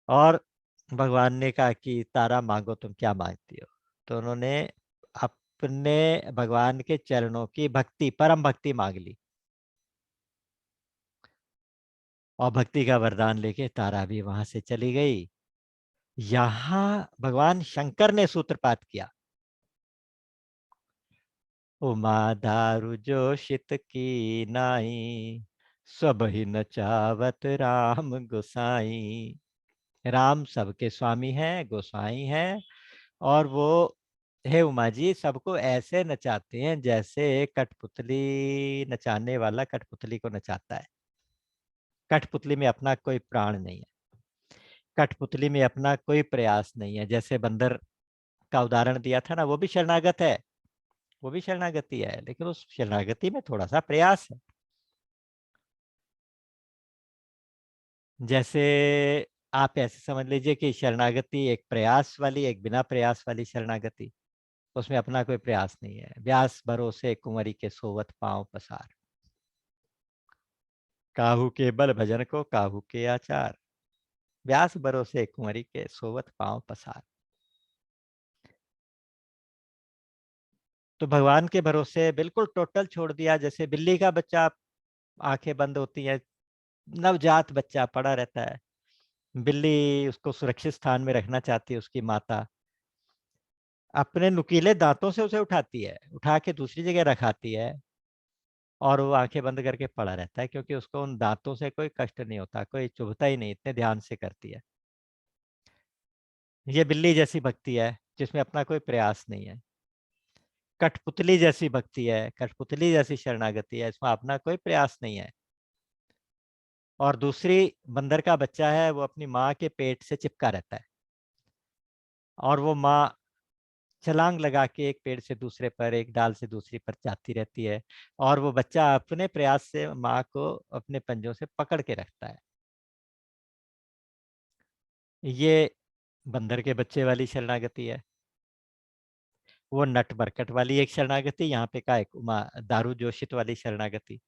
और भगवान ने कहा कि तारा मांगो, तुम क्या मांगती हो। तो उन्होंने अपने भगवान के चरणों की भक्ति, परम भक्ति मांग ली और भक्ति का वरदान लेके तारा भी वहां से चली गई। यहां भगवान शंकर ने सूत्रपात किया, उमा दारु जोशित की नाई सब ही नचावत राम गोसाई। राम सबके स्वामी हैं, गोसाई हैं, और वो हे उमा जी सबको ऐसे नचाते हैं जैसे कठपुतली नचाने वाला कठपुतली को नचाता है। कठपुतली में अपना कोई प्राण नहीं है, कठपुतली में अपना कोई प्रयास नहीं है। जैसे बंदर का उदाहरण दिया था ना, वो भी शरणागत है, वो भी शरणागति है, लेकिन उस शरणागति में थोड़ा सा प्रयास है। जैसे आप ऐसे समझ लीजिए कि शरणागति एक प्रयास वाली, एक बिना प्रयास वाली शरणागति, उसमें अपना कोई प्रयास नहीं है। व्यास भरोसे कुंवरी के सोवत पांव पसार, काहू के बल भजन को काहू के आचार, व्यास भरोसे कुंवरी के सोवत पांव पसार। तो भगवान के भरोसे बिल्कुल टोटल छोड़ दिया। जैसे बिल्ली का बच्चा, आंखें बंद होती है, नवजात बच्चा पड़ा रहता है, बिल्ली उसको सुरक्षित स्थान में रखना चाहती है, उसकी माता अपने नुकीले दांतों से उसे उठाती है, उठा के दूसरी जगह रखाती है, और वो आंखें बंद करके पड़ा रहता है, क्योंकि उसको उन दांतों से कोई कष्ट नहीं होता, कोई चुभता ही नहीं, इतने ध्यान से करती है। ये बिल्ली जैसी भक्ति है जिसमें अपना कोई प्रयास नहीं है। कठपुतली जैसी भक्ति है, कठपुतली जैसी शरणागति है, इसमें अपना कोई प्रयास नहीं है। और दूसरी बंदर का बच्चा है, वो अपनी माँ के पेट से चिपका रहता है, और वो माँ छलांग लगा के एक पेड़ से दूसरे पर, एक डाल से दूसरी पर जाती रहती है, और वो बच्चा अपने प्रयास से माँ को अपने पंजों से पकड़ के रखता है। ये बंदर के बच्चे वाली शरणागति है। वो नट बरकट वाली एक शरणागति, यहाँ पे का एक उमा दारू जोशित वाली शरणागति।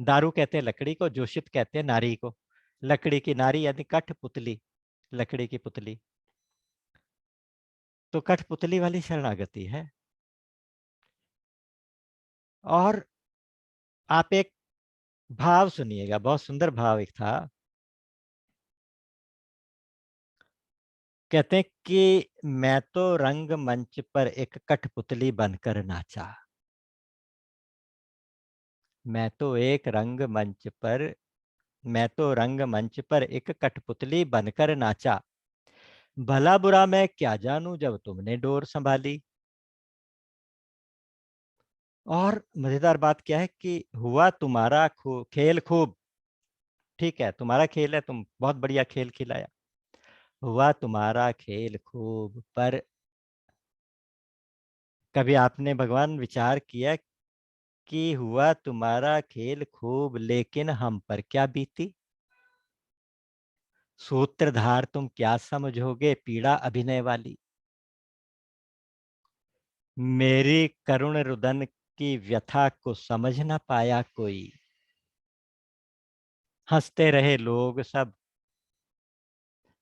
दारू कहते हैं लकड़ी को, जोशित कहते हैं नारी को। लकड़ी की नारी यानी कठपुतली, लकड़ी की पुतली, तो कठपुतली वाली शरणागति है। और आप एक भाव सुनिएगा, बहुत सुंदर भाव एक था। कहते हैं कि मैं तो रंग मंच पर एक कठपुतली बनकर नाचा, मैं तो एक रंग मंच पर, मैं तो रंग मंच पर एक कठपुतली बनकर नाचा, भला बुरा मैं क्या जानूं जब तुमने डोर संभाली। और मजेदार बात क्या है कि हुआ तुम्हारा खेल खूब, ठीक है तुम्हारा खेल है, तुम बहुत बढ़िया खेल खिलाया, हुआ तुम्हारा खेल खूब, पर कभी आपने भगवान विचार किया कि हुआ तुम्हारा खेल खूब लेकिन हम पर क्या बीती। सूत्रधार तुम क्या समझोगे पीड़ा अभिनय वाली। मेरी करुण रुदन की व्यथा को समझ न पाया कोई। हंसते रहे लोग सब,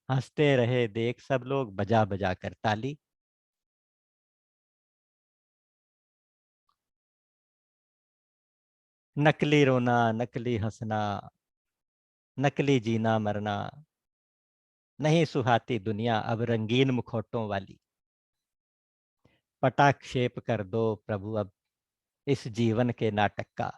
हंसते रहे देख सब लोग, बजा बजा कर ताली। नकली रोना, नकली हंसना, नकली जीना मरना, नहीं सुहाती दुनिया अब रंगीन मुखौटों वाली। पटाक्षेप कर दो प्रभु अब इस जीवन के नाटक का।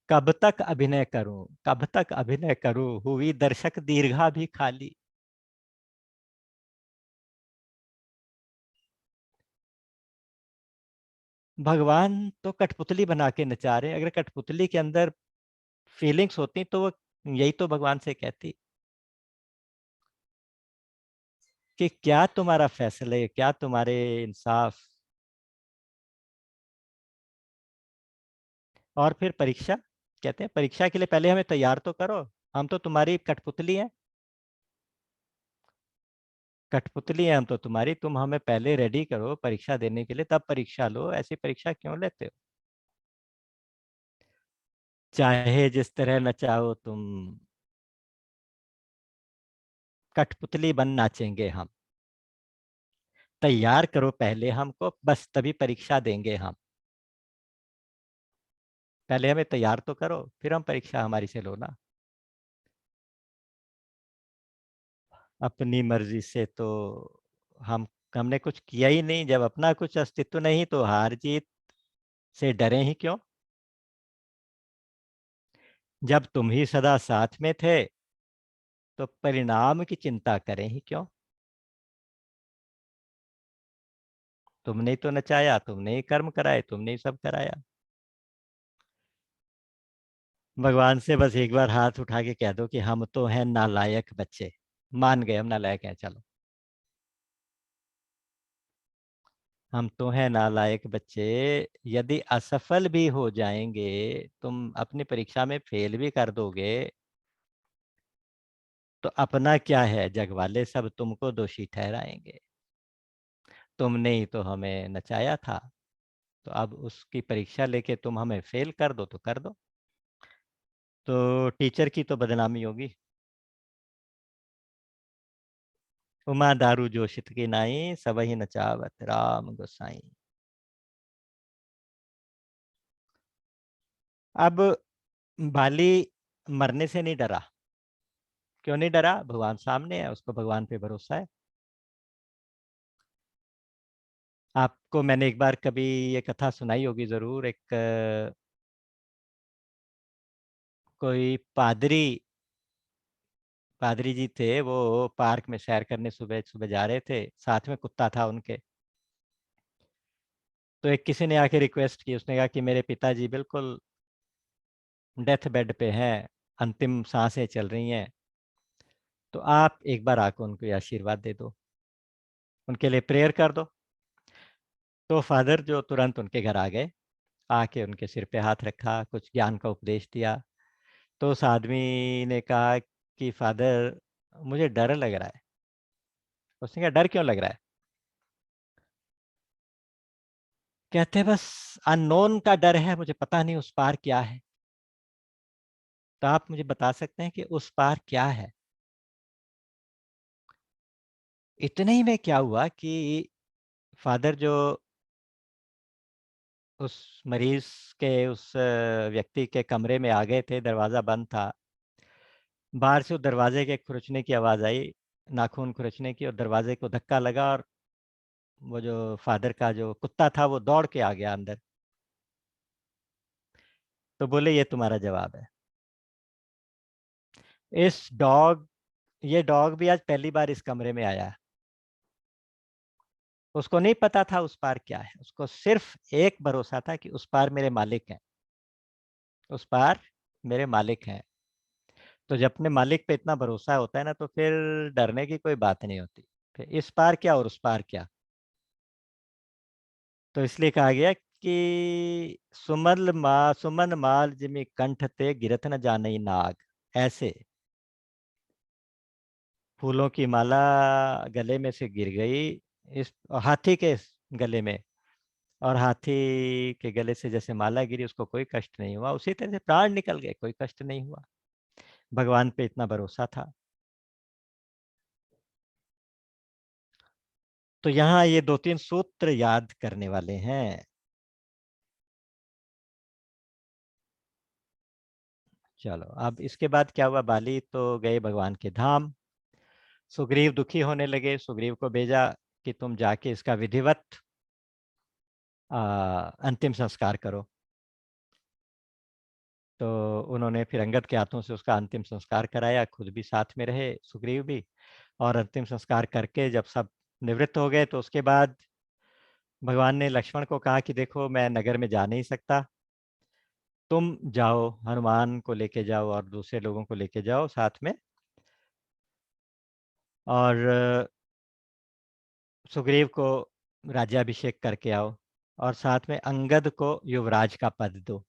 कब तक अभिनय करूं, कब तक अभिनय करूं, हुई दर्शक दीर्घा भी खाली। भगवान तो कठपुतली बना के नचा रहे हैं। अगर कठपुतली के अंदर फीलिंग्स होती तो वो यही तो भगवान से कहती कि क्या तुम्हारा फैसले, क्या तुम्हारे इंसाफ। और फिर परीक्षा, कहते हैं परीक्षा के लिए पहले हमें तैयार तो करो। हम तो तुम्हारी कठपुतली हैं, कठपुतली हैं हम तो तुम्हारी। तुम हमें पहले रेडी करो परीक्षा देने के लिए, तब परीक्षा लो। ऐसी परीक्षा क्यों लेते हो? चाहे जिस तरह नचाओ तुम, कठपुतली बन नाचेंगे हम। तैयार करो पहले हमको, बस तभी परीक्षा देंगे हम। पहले हमें तैयार तो करो, फिर हम परीक्षा हमारी से लो ना। अपनी मर्जी से तो हम हमने कुछ किया ही नहीं। जब अपना कुछ अस्तित्व नहीं तो हार जीत से डरे ही क्यों? जब तुम ही सदा साथ में थे तो परिणाम की चिंता करें ही क्यों? तुमने ही तो नचाया, तुमने ही कर्म कराए, तुमने ही सब कराया। भगवान से बस एक बार हाथ उठा के कह दो कि हम तो हैं नालायक बच्चे। मान गए हम नालायक हैं, चलो। हम तो हैं नालायक बच्चे। यदि असफल भी हो जाएंगे, तुम अपनी परीक्षा में फेल भी कर दोगे, तो अपना क्या है, जग वाले सब तुमको दोषी ठहराएंगे। तुमने ही तो हमें नचाया था। तो अब उसकी परीक्षा लेके तुम हमें फेल कर दो तो कर दो। तो टीचर की तो बदनामी होगी। उमा दारू जोशित की नाई, सबही नचावत राम गोसाई। अब बाली मरने से नहीं डरा। क्यों नहीं डरा? भगवान सामने है, उसको भगवान पे भरोसा है। आपको मैंने एक बार कभी ये कथा सुनाई होगी जरूर। एक कोई पादरी, पादरी जी थे, वो पार्क में सैर करने सुबह सुबह जा रहे थे, साथ में कुत्ता था उनके। तो एक किसी ने आके रिक्वेस्ट की, उसने कहा कि मेरे पिताजी बिल्कुल डेथ बेड पे हैं, अंतिम सांसें चल रही हैं, तो आप एक बार आकर उनको ये आशीर्वाद दे दो, उनके लिए प्रेयर कर दो। तो फादर जो तुरंत उनके घर आ गए, आके उनके सिर पे हाथ रखा, कुछ ज्ञान का उपदेश दिया। तो उस आदमी ने कहा कि फादर, मुझे डर लग रहा है। उसने कहा डर क्यों लग रहा है? कहते बस अननोन का डर है, मुझे पता नहीं उस पार क्या है। तो आप मुझे बता सकते हैं कि उस पार क्या है? इतने ही में क्या हुआ कि फादर जो उस मरीज के, उस व्यक्ति के कमरे में आ गए थे, दरवाजा बंद था। बाहर से उस दरवाजे के खुरचने की आवाज आई, नाखून खुरचने की, और दरवाजे को धक्का लगा, और वो जो फादर का जो कुत्ता था वो दौड़ के आ गया अंदर। तो बोले ये तुम्हारा जवाब है। इस डॉग ये डॉग भी आज पहली बार इस कमरे में आया है। उसको नहीं पता था उस पार क्या है, उसको सिर्फ एक भरोसा था कि उस पार मेरे मालिक हैं, उस पार मेरे मालिक हैं। तो जब अपने मालिक पे इतना भरोसा होता है ना, तो फिर डरने की कोई बात नहीं होती। फिर इस पार क्या और उस पार क्या। तो इसलिए कहा गया कि सुमन माल जिमि कंठ ते गिरत न जानई नाग। ऐसे फूलों की माला गले में से गिर गई, इस हाथी के गले में, और हाथी के गले से जैसे माला गिरी, उसको कोई कष्ट नहीं हुआ, उसी तरह से प्राण निकल गए, कोई कष्ट नहीं हुआ। भगवान पे इतना भरोसा था। तो यहाँ ये 2-3 सूत्र याद करने वाले हैं। चलो, अब इसके बाद क्या हुआ, बाली तो गए भगवान के धाम। सुग्रीव दुखी होने लगे, सुग्रीव को भेजा कि तुम जाके इसका विधिवत अंतिम संस्कार करो। तो उन्होंने फिर अंगद के हाथों से उसका अंतिम संस्कार कराया, खुद भी साथ में रहे, सुग्रीव भी। और अंतिम संस्कार करके जब सब निवृत्त हो गए, तो उसके बाद भगवान ने लक्ष्मण को कहा कि देखो, मैं नगर में जा नहीं सकता, तुम जाओ, हनुमान को लेके जाओ और दूसरे लोगों को लेके जाओ साथ में, और सुग्रीव को राज्याभिषेक करके आओ, और साथ में अंगद को युवराज का पद दो।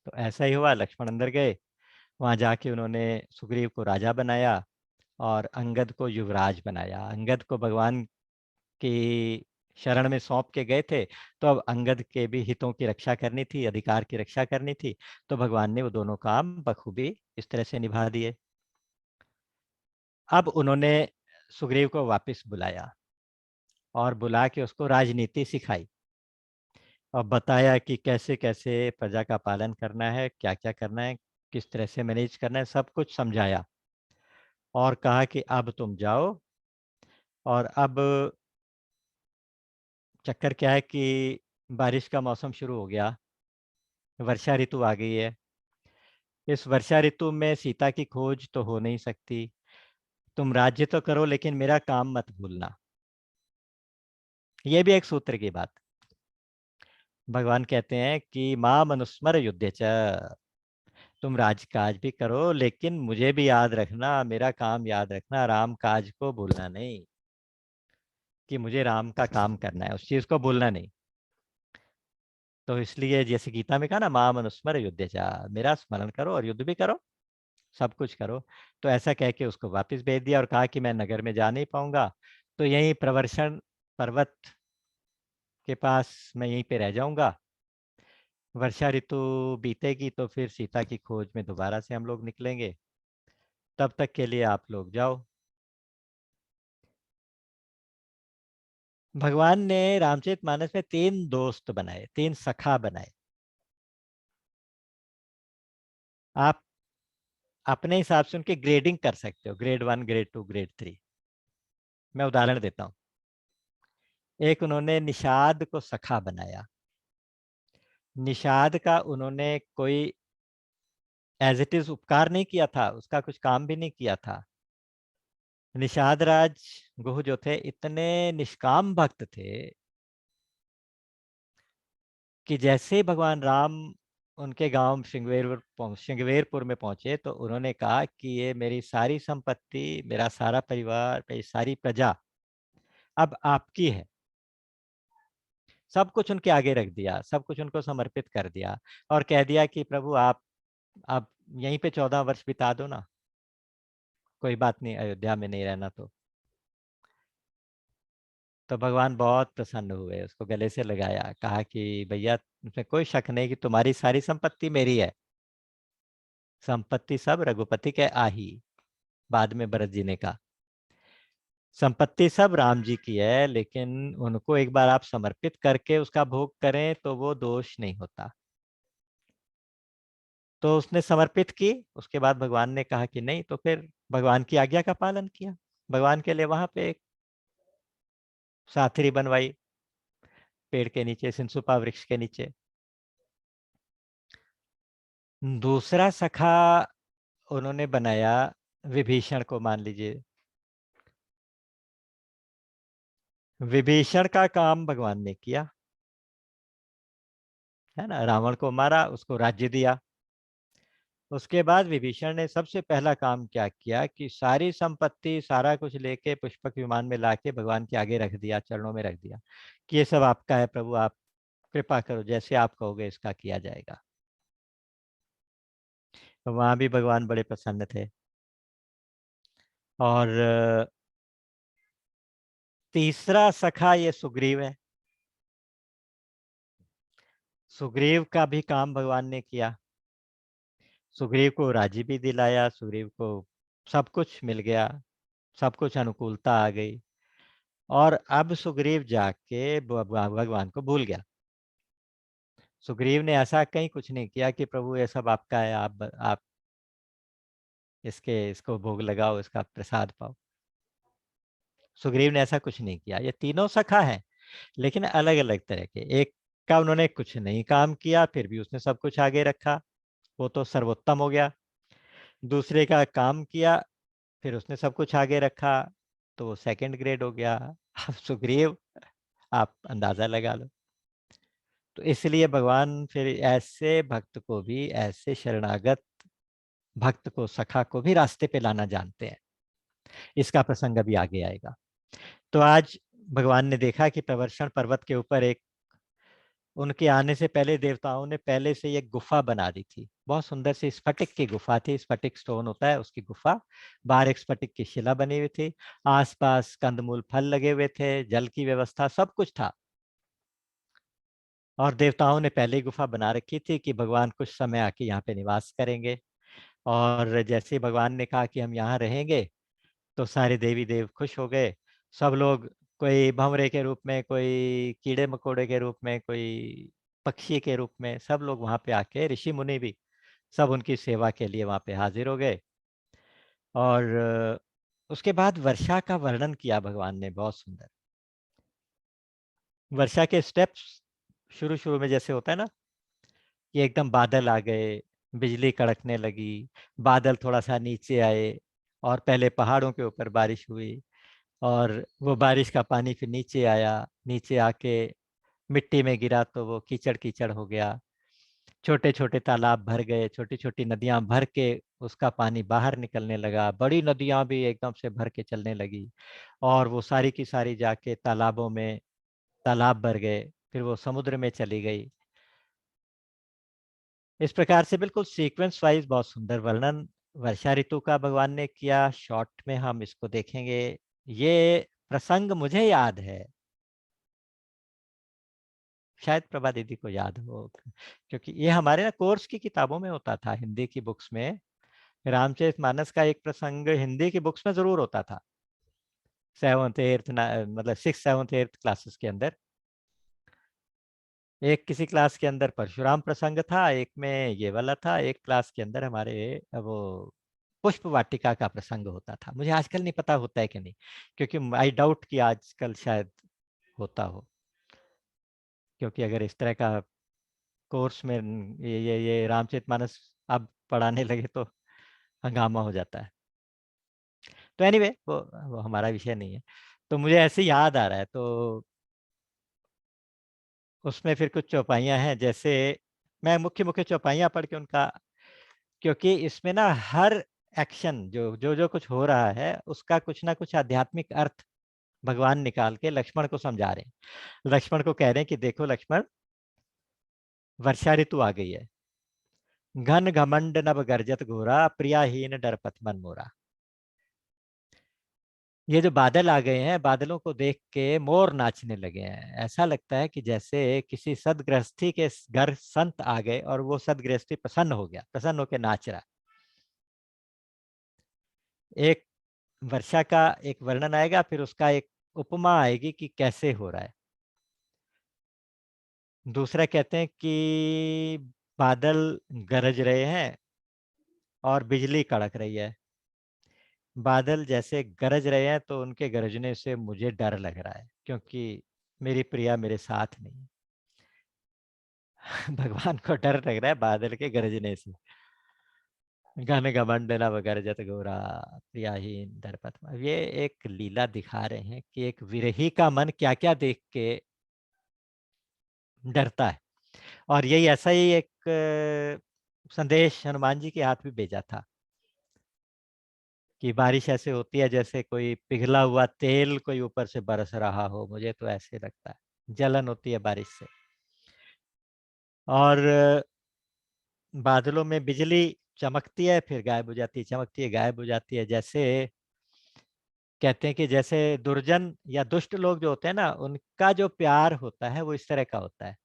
तो ऐसा ही हुआ, लक्ष्मण अंदर गए, वहां जाके उन्होंने सुग्रीव को राजा बनाया और अंगद को युवराज बनाया। अंगद को भगवान की शरण में सौंप के गए थे, तो अब अंगद के भी हितों की रक्षा करनी थी, अधिकार की रक्षा करनी थी, तो भगवान ने वो दोनों काम बखूबी इस तरह से निभा दिए। अब उन्होंने सुग्रीव को वापस बुलाया और बुला के उसको राजनीति सिखाई, और बताया कि कैसे कैसे प्रजा का पालन करना है, क्या क्या करना है, किस तरह से मैनेज करना है, सब कुछ समझाया। और कहा कि अब तुम जाओ, और अब चक्कर क्या है कि बारिश का मौसम शुरू हो गया, वर्षा ऋतु आ गई है। इस वर्षा ऋतु में सीता की खोज तो हो नहीं सकती, तुम राज्य तो करो लेकिन मेरा काम मत भूलना। ये भी एक सूत्र की बात। भगवान कहते हैं कि माँ मनुस्मर युद्धे च, तुम राजकाज भी करो लेकिन मुझे भी याद रखना, मेरा काम याद रखना, राम काज को भूलना नहीं, कि मुझे राम का काम करना है, उस चीज को भूलना नहीं। तो इसलिए जैसे गीता में कहा ना, माँ मनुस्मर युद्धे च, मेरा स्मरण करो और युद्ध भी करो, सब कुछ करो। तो ऐसा कह के उसको वापस भेज दिया और कहा कि मैं नगर में जा नहीं पाऊंगा, तो यहीं प्रवर्षण पर्वत के पास मैं यहीं पे रह जाऊंगा। वर्षा ऋतु बीतेगी तो फिर सीता की खोज में दोबारा से हम लोग निकलेंगे, तब तक के लिए आप लोग जाओ। भगवान ने रामचरितमानस में 3 दोस्त बनाए, 3 सखा बनाए। आप अपने हिसाब से उनकी ग्रेडिंग कर सकते हो, ग्रेड 1, ग्रेड 2, ग्रेड 3। मैं उदाहरण देता हूँ। एक उन्होंने निषाद को सखा बनाया। निषाद का उन्होंने कोई एज इट इज उपकार नहीं किया था, उसका कुछ काम भी नहीं किया था। निषाद राज गुह जो थे, इतने निष्काम भक्त थे कि जैसे ही भगवान राम उनके गांव श्रृंगवेरपुर में पहुंचे, तो उन्होंने कहा कि ये मेरी सारी संपत्ति, मेरा सारा परिवार, मेरी सारी प्रजा अब आपकी है। सब कुछ उनके आगे रख दिया, सब कुछ उनको समर्पित कर दिया, और कह दिया कि प्रभु आप यहीं पे 14 वर्ष बिता दो ना, कोई बात नहीं, अयोध्या में नहीं रहना तो भगवान बहुत प्रसन्न हुए, उसको गले से लगाया, कहा कि भैया, उसमें कोई शक नहीं कि तुम्हारी सारी संपत्ति मेरी है, संपत्ति सब रघुपति के आही। बाद में भरत जी ने कहा, संपत्ति सब राम जी की है, लेकिन उनको एक बार आप समर्पित करके उसका भोग करें तो वो दोष नहीं होता। तो उसने समर्पित की, उसके बाद भगवान ने कहा कि नहीं, तो फिर भगवान की आज्ञा का पालन किया। भगवान के लिए वहां पे एक साथरी बनवाई, पेड़ के नीचे, सिंसुपा वृक्ष के नीचे। दूसरा सखा उन्होंने बनाया विभीषण को, मान लीजिए। विभीषण का काम भगवान ने किया, है ना, रावण को मारा, उसको राज्य दिया। उसके बाद विभीषण ने सबसे पहला काम क्या किया कि सारी संपत्ति, सारा कुछ लेके पुष्पक विमान में लाके भगवान के आगे रख दिया, चरणों में रख दिया कि ये सब आपका है प्रभु, आप कृपा करो, जैसे आप कहोगे इसका किया जाएगा। तो वहां भी भगवान बड़े प्रसन्न थे। और तीसरा सखा ये सुग्रीव है। सुग्रीव का भी काम भगवान ने किया। सुग्रीव को राज्य भी दिलाया, सुग्रीव को सब कुछ मिल गया, सब कुछ अनुकूलता आ गई। और अब सुग्रीव जाके भगवान को भूल गया। सुग्रीव ने ऐसा कहीं कुछ नहीं किया कि प्रभु ये सब आपका है, आप इसको भोग लगाओ, इसका प्रसाद पाओ। सुग्रीव ने ऐसा कुछ नहीं किया। ये तीनों सखा हैं, लेकिन अलग अलग तरह के। एक का उन्होंने कुछ नहीं काम किया, फिर भी उसने सब कुछ आगे रखा, वो तो सर्वोत्तम हो गया। दूसरे का काम किया, फिर उसने सब कुछ आगे रखा, तो वो सेकंड ग्रेड हो गया। अब सुग्रीव, आप अंदाजा लगा लो। तो इसलिए भगवान फिर ऐसे भक्त को भी, ऐसे शरणागत भक्त को, सखा को भी रास्ते पे लाना जानते हैं। इसका प्रसंग अभी आगे आएगा। तो आज भगवान ने देखा कि प्रवर्षण पर्वत के ऊपर एक, उनके आने से पहले देवताओं ने पहले से एक गुफा बना दी थी। बहुत सुंदर सी स्फटिक की गुफा थी, स्फटिक स्टोन होता है उसकी गुफा। बाहर एक स्फटिक की शिला बनी हुई थी, आसपास कंदमूल फल लगे हुए थे, जल की व्यवस्था, सब कुछ था। और देवताओं ने पहले ही गुफा बना रखी थी कि भगवान कुछ समय आके यहाँ पे निवास करेंगे। और जैसे ही भगवान ने कहा कि हम यहाँ रहेंगे, तो सारे देवी देव खुश हो गए। सब लोग, कोई भंवरे के रूप में, कोई कीड़े मकोड़े के रूप में, कोई पक्षी के रूप में, सब लोग वहां पे आके, ऋषि मुनि भी सब उनकी सेवा के लिए वहां पे हाजिर हो गए। और उसके बाद वर्षा का वर्णन किया भगवान ने, बहुत सुंदर। वर्षा के स्टेप्स शुरू शुरू में जैसे होता है ना, कि एकदम बादल आ गए, बिजली कड़कने लगी, बादल थोड़ा सा नीचे आए, और पहले पहाड़ों के ऊपर बारिश हुई, और वो बारिश का पानी फिर नीचे आया, नीचे आके मिट्टी में गिरा तो वो कीचड़ कीचड़ हो गया। छोटे छोटे तालाब भर गए, छोटी छोटी नदियां भर के उसका पानी बाहर निकलने लगा, बड़ी नदियां भी एकदम से भर के चलने लगी, और वो सारी की सारी जाके तालाबों में, तालाब भर गए, फिर वो समुद्र में चली गई। इस प्रकार से बिल्कुल सीक्वेंस वाइज बहुत सुंदर वर्णन वर्षा ऋतु का भगवान ने किया। शॉर्ट में हम इसको देखेंगे। ये प्रसंग मुझे याद है, शायद प्रभा दीदी को याद हो, क्योंकि ये हमारे ना कोर्स की किताबों में होता था, हिंदी की बुक्स में। रामचरितमानस का एक प्रसंग हिंदी की बुक्स में जरूर होता था, सेवंथ एट्थ, मतलब सिक्स सेवंथ एट्थ क्लासेस के अंदर। एक किसी क्लास के अंदर परशुराम प्रसंग था, एक में ये वाला था, एक क्लास के अंदर हमारे वो पुष्प वाटिका का प्रसंग होता था। मुझे आजकल नहीं पता होता है कि नहीं, क्योंकि आई डाउट कि आजकल शायद होता हो, क्योंकि अगर इस तरह का कोर्स में ये रामचरितमानस अब पढ़ाने लगे तो हंगामा हो जाता है। तो एनीवे वो हमारा विषय नहीं है। तो मुझे ऐसे याद आ रहा है, तो उसमें फिर कुछ चौपाइयाँ हैं, जैसे मैं मुख्य मुख्य चौपाइयाँ पढ़ के उनका, क्योंकि इसमें ना हर एक्शन जो जो जो कुछ हो रहा है उसका कुछ ना कुछ आध्यात्मिक अर्थ भगवान निकाल के लक्ष्मण को समझा रहे हैं। लक्ष्मण को कह रहे हैं कि देखो लक्ष्मण, वर्षा ऋतु आ गई है, घन घमंड नभ गर्जत घोरा, प्रियाहीन डरपत मन मोरा। ये जो बादल आ गए हैं, बादलों को देख के मोर नाचने लगे हैं। ऐसा लगता है कि जैसे किसी सदगृहस्थी के घर संत आ गए और वो सदगृहस्थी प्रसन्न हो गया, प्रसन्न होकर नाच रहा। एक वर्षा का एक वर्णन आएगा, फिर उसका एक उपमा आएगी कि कैसे हो रहा है। दूसरा कहते हैं कि बादल गरज रहे हैं और बिजली कड़क रही है। बादल जैसे गरज रहे हैं तो उनके गरजने से मुझे डर लग रहा है, क्योंकि मेरी प्रिया मेरे साथ नहीं। भगवान को डर लग रहा है बादल के गरजने से। घन घमंड न गरजत घोरा, प्रियाहीन दरपत। ये एक लीला दिखा रहे हैं कि एक विरही का मन क्या क्या देख के डरता है। और यही ऐसा ही एक संदेश हनुमान जी के हाथ भी भेजा था, कि बारिश ऐसे होती है जैसे कोई पिघला हुआ तेल कोई ऊपर से बरस रहा हो, मुझे तो ऐसे लगता है, जलन होती है बारिश से। और बादलों में बिजली चमकती है, फिर गायब हो जाती है, चमकती है गायब हो जाती है। जैसे कहते हैं कि जैसे दुर्जन या दुष्ट लोग जो होते हैं ना, उनका जो प्यार होता है वो इस तरह का होता है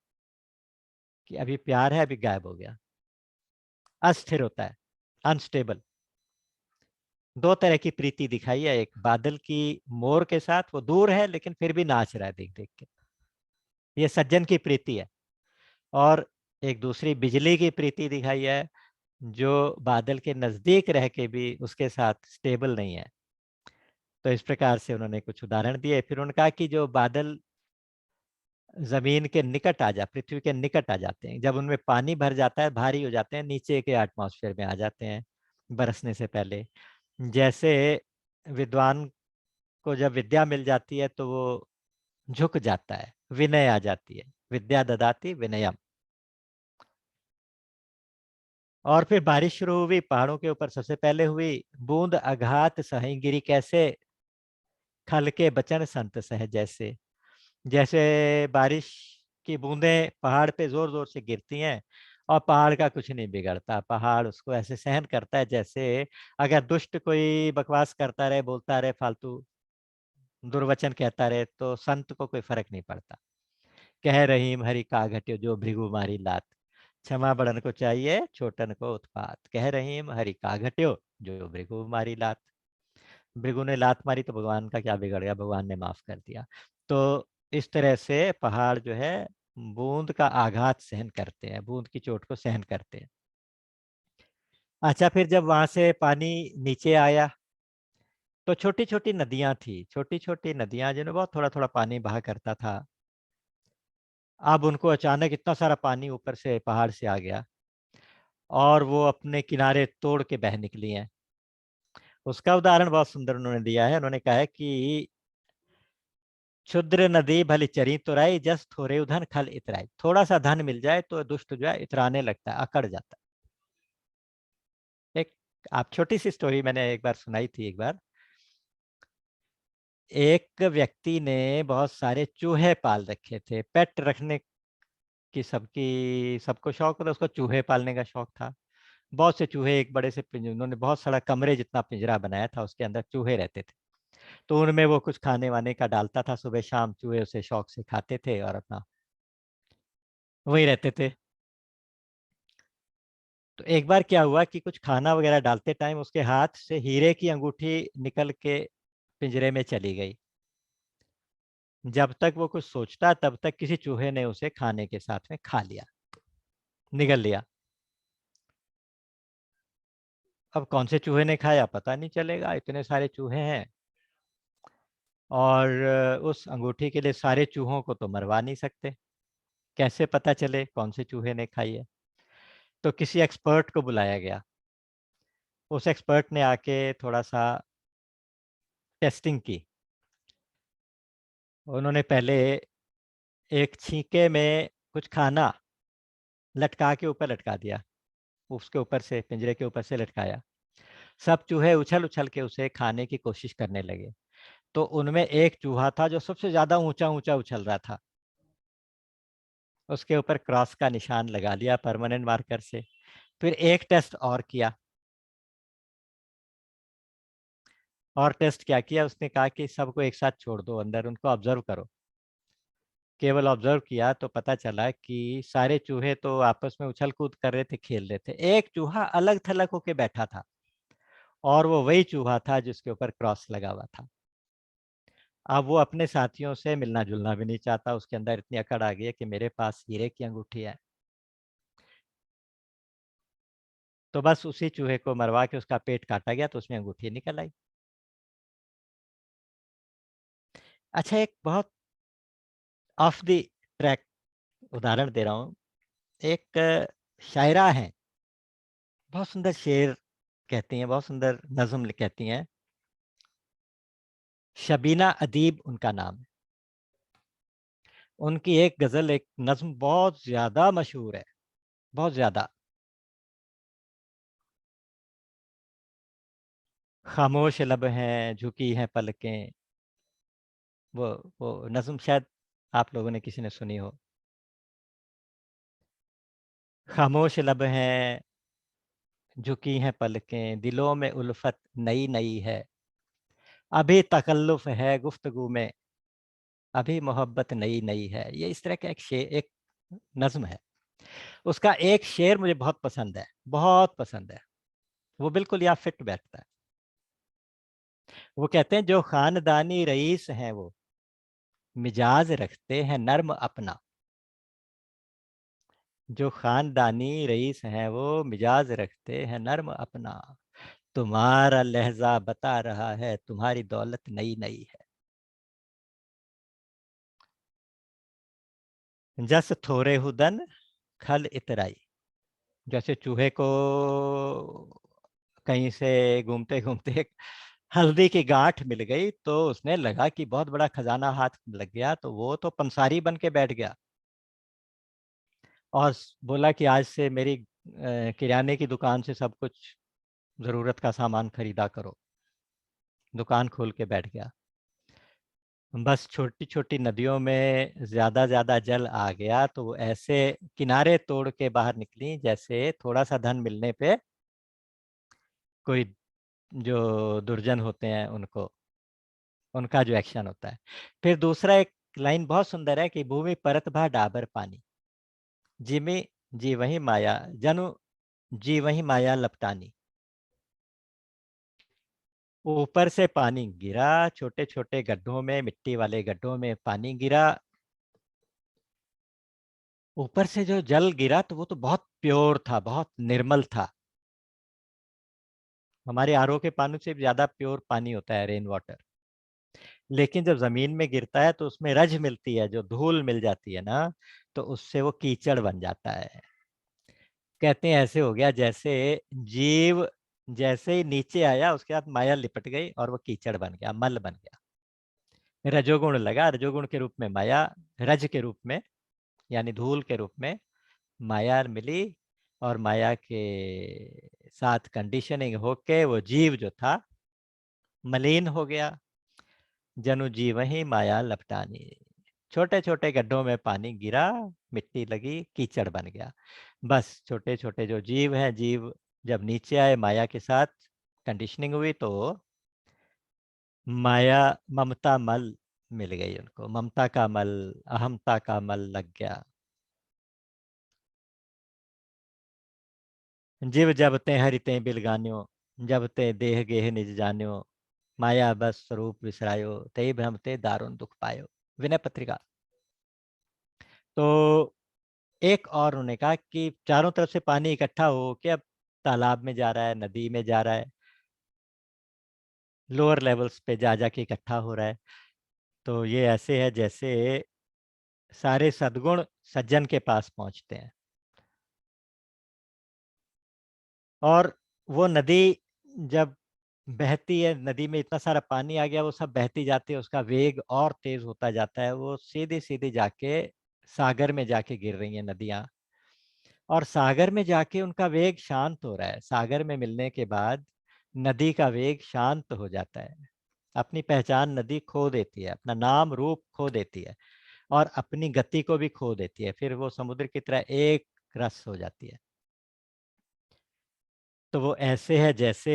कि अभी प्यार है, अभी गायब हो गया। अस्थिर होता है, अनस्टेबल। दो तरह की प्रीति दिखाई है, एक बादल की मोर के साथ, वो दूर है लेकिन फिर भी नाच रहा है देख देख के, ये सज्जन की प्रीति है। और एक दूसरी बिजली की प्रीति दिखाई है, जो बादल के नजदीक रह के भी उसके साथ स्टेबल नहीं है। तो इस प्रकार से उन्होंने कुछ उदाहरण दिए। फिर उन्होंने कहा कि जो बादल जमीन के निकट आ जा पृथ्वी के निकट आ जाते हैं, जब उनमें पानी भर जाता है, भारी हो जाते हैं, नीचे के एटमॉस्फेयर में आ जाते हैं बरसने से पहले। जैसे विद्वान को जब विद्या मिल जाती है तो वो झुक जाता है, विनय आ जाती है, विद्या ददाति विनयम। और फिर बारिश शुरू हुई, पहाड़ों के ऊपर सबसे पहले हुई। बूंद अघात सही गिरी कैसे, खल के बचन संत सहज जैसे। जैसे बारिश की बूंदें पहाड़ पे जोर जोर से गिरती हैं और पहाड़ का कुछ नहीं बिगड़ता, पहाड़ उसको ऐसे सहन करता है जैसे अगर दुष्ट कोई बकवास करता रहे, बोलता रहे, फालतू दुर्वचन कहता रहे, तो संत को कोई फर्क नहीं पड़ता। कह रहीम हरि का घट्यो जो भृगु मारी लात, क्षमा बड़न को चाहिए छोटन को उत्पात। कह रहीम हरि का घट्यो जो भृगु मारी लात। भृगु ने लात मारी तो भगवान का क्या बिगड़ गया, भगवान ने माफ कर दिया। तो इस तरह से पहाड़ जो है बूंद का आघात सहन करते हैं, बूंद की चोट को सहन करते हैं। अच्छा, फिर जब वहां से पानी नीचे आया तो छोटी छोटी नदियां थी, छोटी छोटी नदियां जिनमें बहुत थोड़ा थोड़ा पानी बहा करता था। अब उनको अचानक इतना सारा पानी ऊपर से पहाड़ से आ गया और वो अपने किनारे तोड़ के बह निकली हैं। उसका उदाहरण बहुत सुंदर उन्होंने दिया है। उन्होंने कहा है कि क्षुद्र नदी भली चरी तुराई, जस थोरे उधन खल इतराई। थोड़ा सा धन मिल जाए तो दुष्ट जो है इतराने लगता है, अकड़ जाता है। एक आप छोटी सी स्टोरी मैंने एक बार सुनाई थी। एक बार एक व्यक्ति ने बहुत सारे चूहे पाल रखे थे, पेट रखने की सबकी सबको शौक होता, उसको चूहे पालने का शौक था। बहुत से चूहे एक बड़े से पिंजरे, उन्होंने बहुत सारा कमरे जितना पिंजरा बनाया था, उसके अंदर चूहे रहते थे। तो उनमें वो कुछ खाने वाने का डालता था, सुबह शाम चूहे उसे शौक से खाते थे और अपना वही रहते थे। तो एक बार क्या हुआ कि कुछ खाना वगैरह डालते टाइम उसके हाथ से हीरे की अंगूठी निकल के पिंजरे में चली गई। जब तक वो कुछ सोचता तब तक किसी चूहे ने उसे खाने के साथ में खा लिया, निगल लिया। अब कौन से चूहे ने खाया पता नहीं चलेगा, इतने सारे चूहे हैं। और उस अंगूठी के लिए सारे चूहों को तो मरवा नहीं सकते, कैसे पता चले कौन से चूहे ने खाई है। तो किसी एक्सपर्ट को बुलाया गया। उस एक्सपर्ट ने आके थोड़ा सा टेस्टिंग की। उन्होंने पहले एक छींके में कुछ खाना लटका के ऊपर लटका दिया, उसके ऊपर से पिंजरे के ऊपर से लटकाया। सब चूहे उछल उछल के उसे खाने की कोशिश करने लगे। तो उनमें एक चूहा था जो सबसे ज्यादा ऊंचा ऊंचा उछल रहा था। उसके ऊपर क्रॉस का निशान लगा लिया परमानेंट मार्कर से। फिर एक टेस्ट और किया। और टेस्ट क्या किया, उसने कहा कि सबको एक साथ छोड़ दो अंदर, उनको ऑब्जर्व करो। केवल ऑब्जर्व किया तो पता चला कि सारे चूहे तो आपस में उछल कूद कर रहे थे, खेल रहे थे। एक चूहा अलग थलग होके बैठा था और वो वही चूहा था जिसके ऊपर क्रॉस लगा हुआ था। अब वो अपने साथियों से मिलना जुलना भी नहीं चाहता, उसके अंदर इतनी अकड़ आ गई है कि मेरे पास हीरे की अंगूठी है। तो बस उसी चूहे को मरवा के उसका पेट काटा गया तो उसमें अंगूठी निकल आई। अच्छा, एक बहुत ऑफ द ट्रैक उदाहरण दे रहा हूँ। एक शायरा है, बहुत सुंदर शेर कहती हैं, बहुत सुंदर नज्म कहती हैं। शबीना अदीब उनका नाम है। उनकी एक गजल, एक नज्म बहुत ज्यादा मशहूर है, बहुत ज्यादा। खामोश लब हैं झुकी हैं पलकें, वो वो नज्म शायद आप लोगों ने किसी ने सुनी हो। खामोश लब हैं झुकी हैं पलकें, दिलों में उल्फत नई नई है। अभी तकल्लुफ है गुफ्तगू में, अभी मोहब्बत नई नई है। ये इस तरह का एक नज्म है। उसका एक शेर मुझे बहुत पसंद है, बहुत पसंद है। वो बिल्कुल यहाँ फिट बैठता है। वो कहते हैं, जो खानदानी रईस हैं वो मिजाज रखते हैं नर्म अपना। जो खानदानी रईस हैं वो मिजाज रखते हैं नर्म अपना। तुम्हारा लहजा बता रहा है तुम्हारी दौलत नई नई है। जस थोरे हुदन खल इतराई। जैसे चूहे को कहीं से घूमते घूमते एक हल्दी की गांठ मिल गई, तो उसने लगा कि बहुत बड़ा खजाना हाथ लग गया, तो वो तो पंसारी बन के बैठ गया और बोला कि आज से मेरी किराने की दुकान से सब कुछ जरूरत का सामान खरीदा करो। दुकान खोल के बैठ गया। बस छोटी छोटी नदियों में ज्यादा ज्यादा जल आ गया, तो वो ऐसे किनारे तोड़ के बाहर निकली जैसे थोड़ा सा धन मिलने पे कोई जो दुर्जन होते हैं उनको, उनका जो एक्शन होता है। फिर दूसरा एक लाइन बहुत सुंदर है कि भूमि परत भा डाबर पानी, जिमी जी वही माया जनु जी वही माया लपटानी। ऊपर से पानी गिरा, छोटे छोटे गड्ढों में, मिट्टी वाले गड्ढों में पानी गिरा। ऊपर से जो जल गिरा तो वो तो बहुत प्योर था, बहुत निर्मल था। हमारे आरओ के पानी से ज्यादा प्योर पानी होता है रेन वाटर। लेकिन जब जमीन में गिरता है तो उसमें रज मिलती है, जो धूल मिल जाती है ना, तो उससे वो कीचड़ बन जाता है। कहते हैं ऐसे हो गया जैसे जीव जैसे ही नीचे आया उसके बाद माया लिपट गई और वो कीचड़ बन गया, मल बन गया। रजोगुण लगा, रजोगुण के रूप में माया, रज के रूप में यानी धूल के रूप में माया मिली। और माया के साथ कंडीशनिंग होके वो जीव जो था मलिन हो गया। जनु जीव ही माया लपटानी। छोटे छोटे गड्ढों में पानी गिरा, मिट्टी लगी, कीचड़ बन गया। बस छोटे छोटे जो जीव हैं, जीव जब नीचे आए माया के साथ कंडीशनिंग हुई तो माया ममता मल मिल गई उनको, ममता का मल, अहमता का मल लग गया। जीव जब ते हरिते बिलगान्यो, जब ते देह गेह निज जान्यो, माया बस स्वरूप विसरायो, ते भ्रम ते दारुण दुख पायो। विनय पत्रिका। तो एक और उन्होंने कहा कि चारों तरफ से पानी इकट्ठा हो के अब तालाब में जा रहा है, नदी में जा रहा है, लोअर लेवल्स पे जा जाके इकट्ठा हो रहा है। तो ये ऐसे है जैसे सारे सद्गुण सज्जन के पास पहुंचते हैं और वो नदी जब बहती है, नदी में इतना सारा पानी आ गया, वो सब बहती जाती है, उसका वेग और तेज होता जाता है, वो सीधी सीधी जाके सागर में जाके गिर रही है नदियां। और सागर में जाके उनका वेग शांत हो रहा है। सागर में मिलने के बाद नदी का वेग शांत हो जाता है। अपनी पहचान नदी खो देती है, अपना नाम रूप खो देती है और अपनी गति को भी खो देती है। फिर वो समुद्र की तरह एक रस हो जाती है। तो वो ऐसे है जैसे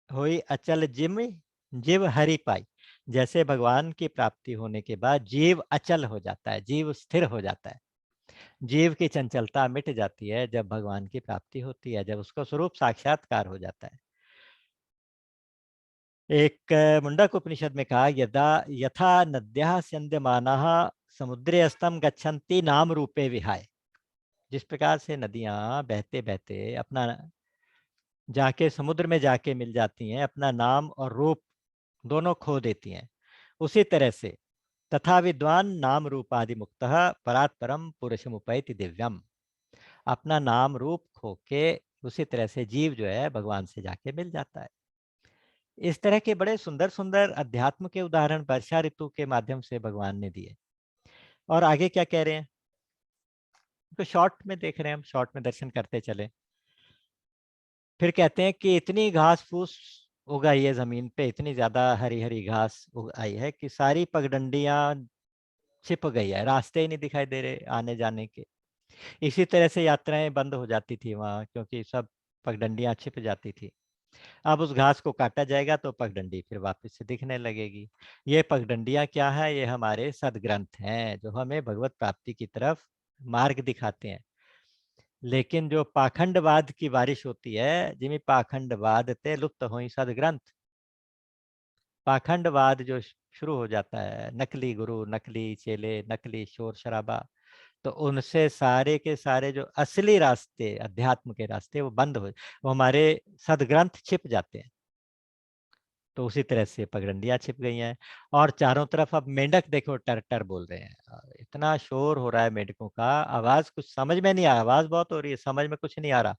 हुई अचल जिम जीव हरि पाई। जैसे भगवान की प्राप्ति होने के बाद जीव अचल हो जाता है, जीव स्थिर हो जाता है। जीव की चंचलता मिट जाती है जब भगवान की प्राप्ति होती है, जब उसको स्वरूप साक्षात्कार हो जाता है। एक मुंडक उपनिषद में कहा, यदा यथा नद्यः स्यन्दमानाः समुद्रे अस्तम गच्छन्ति नाम रूपे विहाय। जिस प्रकार से नदियां बहते बहते अपना जाके समुद्र में जाके मिल जाती हैं, अपना नाम और रूप दोनों खो देती हैं, उसी तरह से तथा विद्वान नाम रूपादि मुक्तः परात् परम पुरुषमुपैति दिव्यम। अपना नाम रूप खो के उसी तरह से जीव जो है भगवान से जाके मिल जाता है। इस तरह के बड़े सुंदर सुंदर अध्यात्म के उदाहरण वर्षा ऋतु के माध्यम से भगवान ने दिए। और आगे क्या कह रहे हैं तो शॉर्ट में देख रहे हैं, हम शॉर्ट में दर्शन करते चले। फिर कहते हैं कि इतनी घास फूस उगाई है जमीन पे, इतनी ज्यादा हरी हरी घास उगाई है कि सारी पगडंडियां छिप गई है, रास्ते ही नहीं दिखाई दे रहे आने जाने के। इसी तरह से यात्राएं बंद हो जाती थी वहां, क्योंकि सब पगडंडियां छिप जाती थी। अब उस घास को काटा जाएगा तो पगडंडी फिर वापस से दिखने लगेगी। ये पगडंडियां क्या है? ये हमारे सदग्रंथ हैं जो हमें भगवत प्राप्ति की तरफ मार्ग दिखाते हैं। लेकिन जो पाखंडवाद की बारिश होती है, जिमी पाखंडवाद ते लुप्त होई सदग्रंथ, पाखंडवाद जो शुरू हो जाता है, नकली गुरु, नकली चेले, नकली शोर शराबा, तो उनसे सारे के सारे जो असली रास्ते, अध्यात्म के रास्ते, वो बंद हो, वो हमारे सदग्रंथ छिप जाते हैं। तो उसी तरह से पगडंडियां छिप गई हैं। और चारों तरफ अब मेंढक देखो टर टर बोल रहे हैं, इतना शोर हो रहा है मेंढकों का, आवाज कुछ समझ में नहीं आ रहा, आवाज बहुत हो रही है, समझ में कुछ नहीं आ रहा।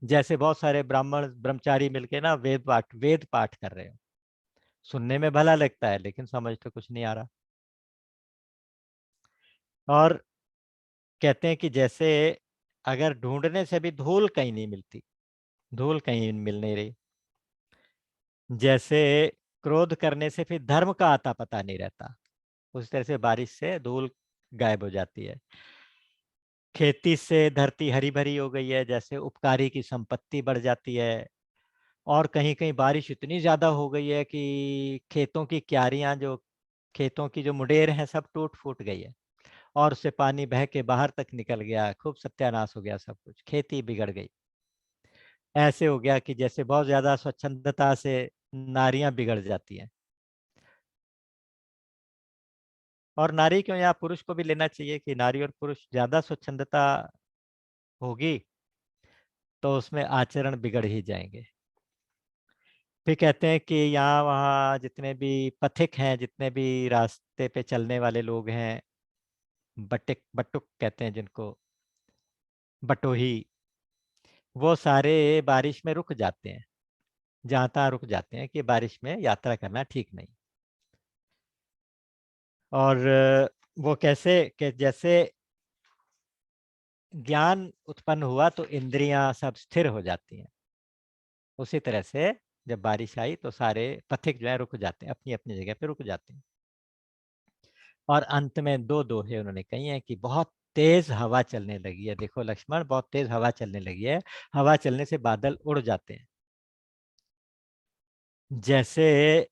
जैसे बहुत सारे ब्राह्मण ब्रह्मचारी मिलके ना वेद पाठ कर रहे हो। सुनने में भला लगता है लेकिन समझ तो कुछ नहीं आ रहा। और कहते हैं कि जैसे अगर ढूंढने से भी धूल कहीं नहीं मिलती, धूल कहीं मिल नहीं रही, जैसे क्रोध करने से फिर धर्म का आता पता नहीं रहता, उस तरह से बारिश से धूल गायब हो जाती है। खेती से धरती हरी भरी हो गई है, जैसे उपकारी की संपत्ति बढ़ जाती है। और कहीं कहीं बारिश इतनी ज्यादा हो गई है कि खेतों की क्यारियां, जो खेतों की जो मुडेर हैं, सब टूट फूट गई है और उससे पानी बह के बाहर तक निकल गया, खूब सत्यानाश हो गया, सब कुछ खेती बिगड़ गई। ऐसे हो गया कि जैसे बहुत ज्यादा स्वच्छंदता से नारियां बिगड़ जाती हैं। और नारी क्यों, यहाँ पुरुष को भी लेना चाहिए कि नारी और पुरुष ज्यादा स्वच्छंदता होगी तो उसमें आचरण बिगड़ ही जाएंगे। फिर कहते हैं कि यहाँ वहाँ जितने भी पथिक हैं, जितने भी रास्ते पे चलने वाले लोग हैं, बटिक बटुक कहते हैं जिनको, बटोही, वो सारे बारिश में रुक जाते हैं, जहाँ तहाँ रुक जाते हैं कि बारिश में यात्रा करना ठीक नहीं। और वो कैसे कि जैसे ज्ञान उत्पन्न हुआ तो इंद्रियां सब स्थिर हो जाती हैं, उसी तरह से जब बारिश आई तो सारे पथिक जो है रुक जाते हैं, अपनी अपनी जगह पे रुक जाते हैं। और अंत में दो दोहे उन्होंने कही हैं कि बहुत तेज हवा चलने लगी है, देखो लक्ष्मण, बहुत तेज हवा चलने लगी है, हवा चलने से बादल उड़ जाते हैं। जैसे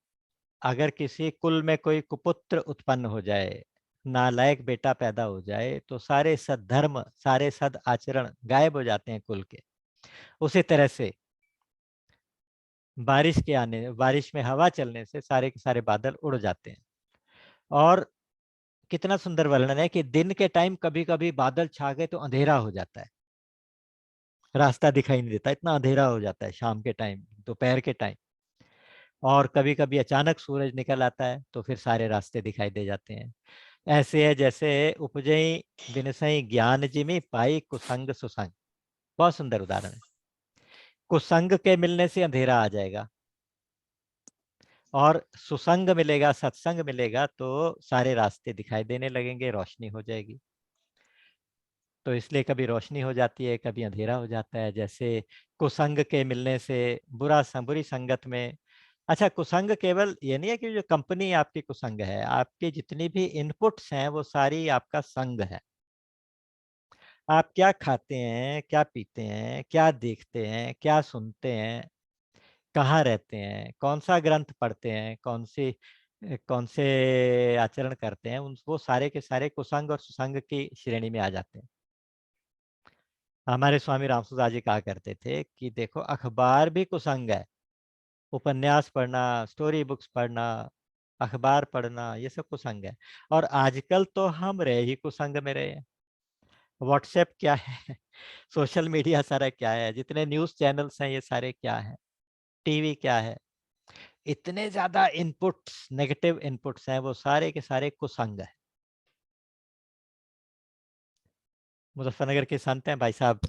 अगर किसी कुल में कोई कुपुत्र उत्पन्न हो जाए, नालायक बेटा पैदा हो जाए, तो सारे सद्धर्म, सारे सद आचरण गायब हो जाते हैं कुल के। उसी तरह से बारिश में हवा चलने से सारे के सारे बादल उड़ जाते हैं। और कितना सुंदर वर्णन है कि दिन के टाइम कभी कभी बादल छा गए तो अंधेरा हो जाता है, रास्ता दिखाई नहीं देता, इतना अंधेरा हो जाता है शाम के टाइम, दोपहर के टाइम। और कभी कभी अचानक सूरज निकल आता है तो फिर सारे रास्ते दिखाई दे जाते हैं। ऐसे है जैसे उपजई बिनसई ज्ञान जिमि पाई कुसंग सुसंग, बहुत सुंदर उदाहरण है। कुसंग के मिलने से अंधेरा आ जाएगा और सुसंग मिलेगा, सत्संग मिलेगा तो सारे रास्ते दिखाई देने लगेंगे, रोशनी हो जाएगी। तो इसलिए कभी रोशनी हो जाती है, कभी अंधेरा हो जाता है। जैसे कुसंग के मिलने से बुरी संगत में, अच्छा कुसंग केवल ये नहीं है कि जो कंपनी आपकी कुसंग है, आपकी जितनी भी इनपुट्स हैं वो सारी आपका संग है। आप क्या खाते हैं, क्या पीते हैं, क्या देखते हैं, क्या सुनते हैं, कहाँ रहते हैं, कौन सा ग्रंथ पढ़ते हैं, कौन से आचरण करते हैं, उन वो सारे के सारे कुसंग और सुसंग की श्रेणी में आ जाते हैं। हमारे स्वामी रामसुदास जी कहा करते थे कि देखो अखबार भी कुसंग है, उपन्यास पढ़ना, स्टोरी बुक्स पढ़ना, अखबार पढ़ना, ये सब कुसंग है। और आजकल तो हम रहे ही कुसंग में रहे हैं। व्हाट्सएप क्या है, सोशल मीडिया सारा क्या है, जितने न्यूज चैनल्स हैं ये सारे क्या है, टीवी क्या है, इतने ज्यादा इनपुट्स, नेगेटिव इनपुट्स हैं, वो सारे के सारे कुसंग है। मुजफ्फरनगर के संत हैं भाई साहब,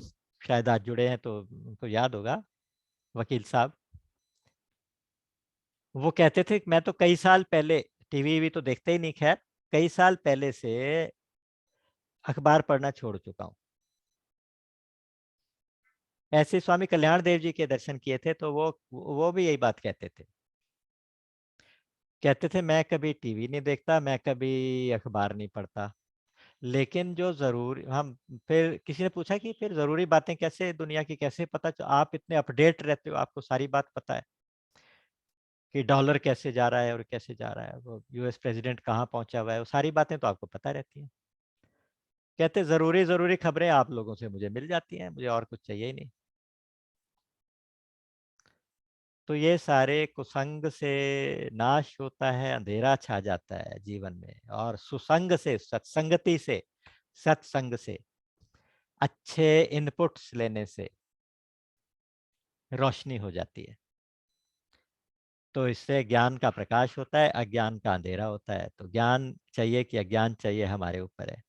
शायद आज जुड़े हैं तो उनको याद होगा, वकील साहब। वो कहते थे कि मैं तो कई साल पहले, टीवी भी तो देखते ही नहीं, खैर कई साल पहले से अखबार पढ़ना छोड़ चुका हूँ। ऐसे स्वामी कल्याण देव जी के दर्शन किए थे तो वो भी यही बात कहते थे, कहते थे मैं कभी टीवी नहीं देखता, मैं कभी अखबार नहीं पढ़ता, लेकिन जो ज़रूरी हम फिर किसी ने पूछा कि फिर ज़रूरी बातें कैसे दुनिया की कैसे पता च आप इतने अपडेट रहते हो, आपको सारी बात पता है कि डॉलर कैसे जा रहा है और कैसे जा रहा है, वो यूएस प्रेज़िडेंट कहाँ पहुँचा हुआ है, वो सारी बातें तो आपको पता रहती हैं। कहते ज़रूरी खबरें आप लोगों से मुझे मिल जाती हैं, मुझे और कुछ चाहिए ही नहीं। तो ये सारे कुसंग से नाश होता है, अंधेरा छा जाता है जीवन में और सुसंग से, सत्संग से, अच्छे इनपुट्स लेने से रोशनी हो जाती है। तो इससे ज्ञान का प्रकाश होता है, अज्ञान का अंधेरा होता है। तो ज्ञान चाहिए कि अज्ञान चाहिए, हमारे ऊपर है।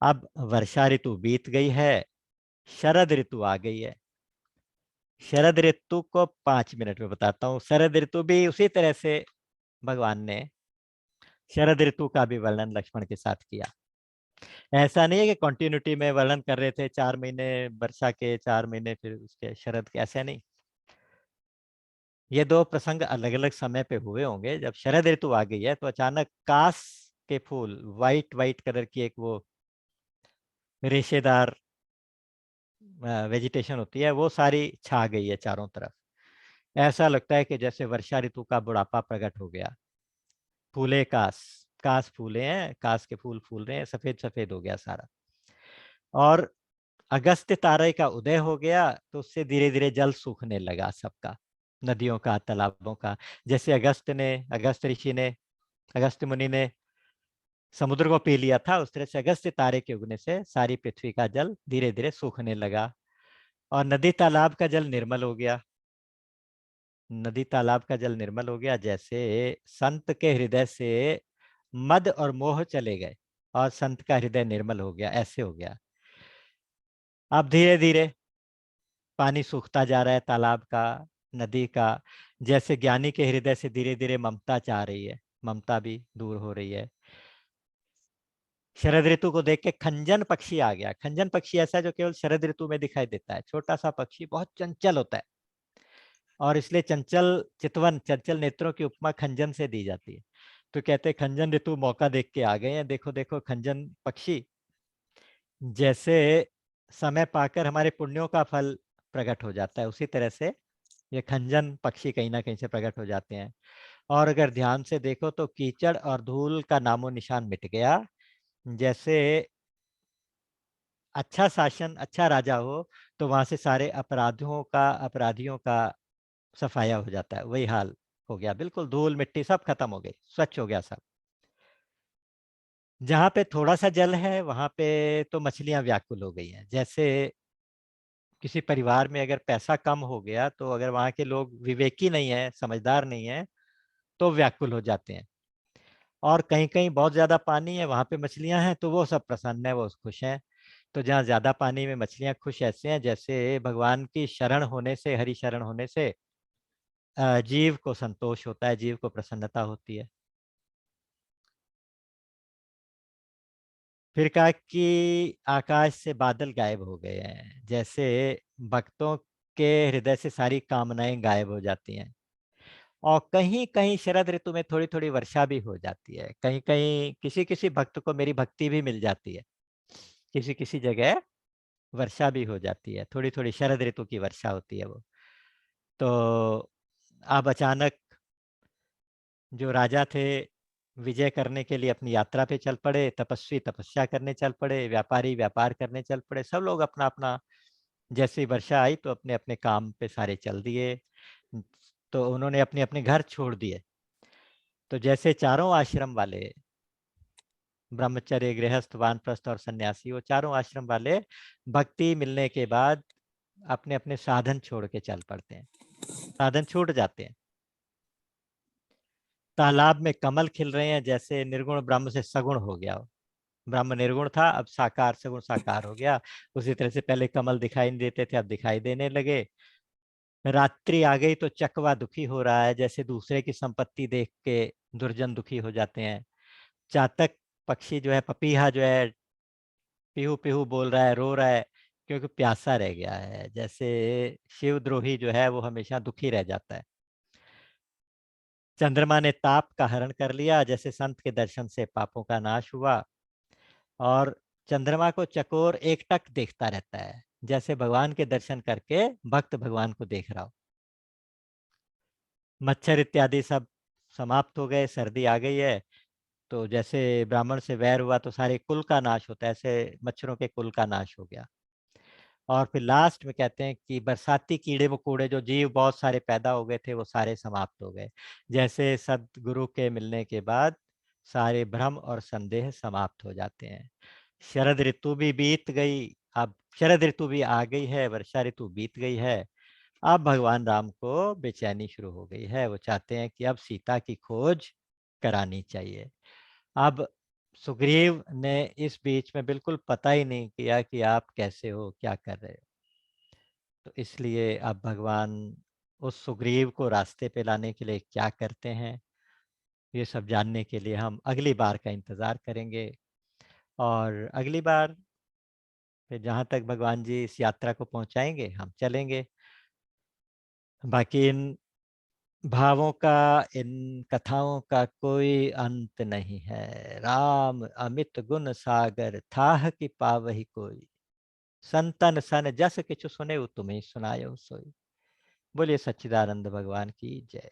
अब वर्षा ऋतु बीत गई है, शरद ऋतु आ गई है। शरद ऋतु को 5 मिनट में बताता हूँ। शरद ऋतु भी उसी तरह से भगवान ने शरद ऋतु का भी वर्णन लक्ष्मण के साथ किया। ऐसा नहीं है कि कंटिन्यूटी में वर्णन कर रहे थे, 4 महीने वर्षा के, 4 महीने फिर उसके शरद के, ऐसा नहीं। ये 2 प्रसंग अलग-अलग समय पे हुए होंगे। जब शरद ऋतु आ गई है तो अचानक कास के फूल, व्हाइट व्हाइट कलर की एक वो रेशेदार वेजिटेशन होती है, वो सारी छा गई है चारों तरफ। ऐसा लगता है कि जैसे वर्षा ऋतु का बुढ़ापा प्रकट हो गया। फूले कास, कास फूले हैं, कास के फूल फूल रहे हैं, सफेद-सफेद हो गया सारा। और अगस्त्य तारे का उदय हो गया, तो उससे धीरे-धीरे जल सूखने लगा सबका, नदियों का, तालाबों का। जैसे अगस्त्य ऋषि ने, अगस्त्य मुनि ने समुद्र को पी लिया था, उस तरह से अगस्त्य तारे के उगने से सारी पृथ्वी का जल धीरे-धीरे सूखने लगा और नदी तालाब का जल निर्मल हो गया। नदी तालाब का जल निर्मल हो गया, जैसे संत के हृदय से मद और मोह चले गए और संत का हृदय निर्मल हो गया, ऐसे हो गया। अब धीरे-धीरे पानी सूखता जा रहा है तालाब का, नदी का, जैसे ज्ञानी के हृदय से धीरे-धीरे ममता जा रही है, ममता भी दूर हो रही है। शरद ऋतु को देख के खंजन पक्षी आ गया। खंजन पक्षी ऐसा है जो केवल शरद ऋतु में दिखाई देता है। छोटा-सा पक्षी, बहुत चंचल होता है और इसलिए चंचल चितवन, चंचल नेत्रों की उपमा खंजन से दी जाती है। तो कहते हैं खंजन ऋतु मौका देख के आ गए हैं। देखो-देखो खंजन पक्षी जैसे समय पाकर हमारे पुण्यों का फल प्रकट हो जाता है, उसी तरह से ये खंजन पक्षी कहीं न कहीं से प्रकट हो जाते हैं। और अगर ध्यान से देखो तो कीचड़ और धूल का नामो-निशान मिट गया। जैसे अच्छा शासन, अच्छा राजा हो, तो वहाँ से सारे अपराधियों का सफाया हो जाता है। वही हाल हो गया, बिल्कुल धूल-मिट्टी सब खत्म हो गई, स्वच्छ हो गया सब। जहाँ पे थोड़ा-सा जल है, वहाँ पे तो मछलियाँ व्याकुल हो गई हैं। जैसे किसी परिवार में अगर पैसा कम हो गया, तो अगर वहाँ के लोग विवेकी नहीं हैं, समझदार नहीं हैं, तो व्याकुल हो जाते हैं। और कहीं-कहीं बहुत ज़्यादा पानी है, वहाँ पे मछलियाँ हैं, तो वो सब प्रसन्न है, वो खुश हैं। तो जहाँ ज़्यादा पानी में मछलियाँ खुश ऐसे हैं, जैसे भगवान की शरण होने से, हरि शरण होने से जीव को संतोष होता है, जीव को प्रसन्नता होती है। फिर कहा कि आकाश से बादल गायब हो गए हैं, जैसे भक्तों के हृदय से सारी कामनाएँ गायब हो जाती हैं। और कहीं-कहीं शरद ऋतु में थोड़ी-थोड़ी वर्षा भी हो जाती है। कहीं-कहीं किसी-किसी भक्त को मेरी भक्ति भी मिल जाती है। किसी-किसी जगह वर्षा भी हो जाती है, थोड़ी-थोड़ी शरद ऋतु की वर्षा होती है वो। तो अब अचानक जो राजा थे, विजय करने के लिए अपनी यात्रा पे चल पड़े, तपस्वी तपस्या करने चल पड़े, व्यापारी व्यापार करने चल पड़े, सब लोग अपना-अपना जैसे ही वर्षा आई तो अपने-अपने काम पे सारे चल दिए। तो उन्होंने अपने-अपने घर छोड़ दिए। तो जैसे चारों आश्रम वाले ब्रह्मचर्य, गृहस्थ, वानप्रस्थ और सन्यासी, वो चारों आश्रम वाले भक्ति मिलने के बाद अपने-अपने साधन छोड़ के चल पड़ते हैं। साधन छूट जाते हैं। तालाब में कमल खिल रहे हैं, जैसे निर्गुण ब्रह्म से सगुण हो गया हो। ब्रह्म निर्गुण था, अब साकार सगुण साकार हो गया। उसी तरह से पहले कमल दिखाई नहीं देते थे, अब दिखाई देने लगे। रात्रि आ गई तो चकवा दुखी हो रहा है, जैसे दूसरे की संपत्ति देख के दुर्जन दुखी हो जाते हैं। चातक पक्षी जो है, पपीहा जो है, पीहू-पीहू बोल रहा है, रो रहा है, क्योंकि प्यासा रह गया है। जैसे शिवद्रोही जो है, वो हमेशा दुखी रह जाता है। चंद्रमा ने ताप का हरण कर लिया, जैसे संत के दर्शन से पापों का नाश हुआ। और चंद्रमा को चकोर एकटक देखता रहता है, जैसे भगवान के दर्शन करके भक्त भगवान को देख रहा हो। मच्छर इत्यादि सब समाप्त हो गए, सर्दी आ गई है, तो जैसे ब्राह्मण से वैर हुआ तो सारे कुल का नाश होता है, ऐसे मच्छरों के कुल का नाश हो गया। और फिर लास्ट में कहते हैं कि बरसाती कीड़े-मकोड़े जो जीव बहुत सारे पैदा हो गए थे, वो सारे समाप्त हो गए। जैसे सद्गुरु के मिलने के बाद सारे भ्रम और संदेह समाप्त हो जाते हैं। शरद ऋतु भी बीत गई, अब शरद ऋतु भी आ गई है, वर्षा ऋतु बीत गई है। अब भगवान राम को बेचैनी शुरू हो गई है, वो चाहते हैं कि अब सीता की खोज करानी चाहिए। अब सुग्रीव ने इस बीच में बिल्कुल पता ही नहीं किया कि आप कैसे हो, क्या कर रहे हो। तो इसलिए अब भगवान उस सुग्रीव को रास्ते पे लाने के लिए क्या करते हैं, ये सब जानने के लिए हम अगली बार का इंतज़ार करेंगे। और अगली बार फिर जहाँ तक भगवान जी इस यात्रा को पहुँचाएँगे, हम चलेंगे। बाकी इन भावों का, इन कथाओं का कोई अंत नहीं है। राम अमित गुण सागर थाह कि पावहि कोई। संतन सन जस किछु सुने तुम्हें सुनायो सोई। बोलिए सच्चिदानंद भगवान की जय।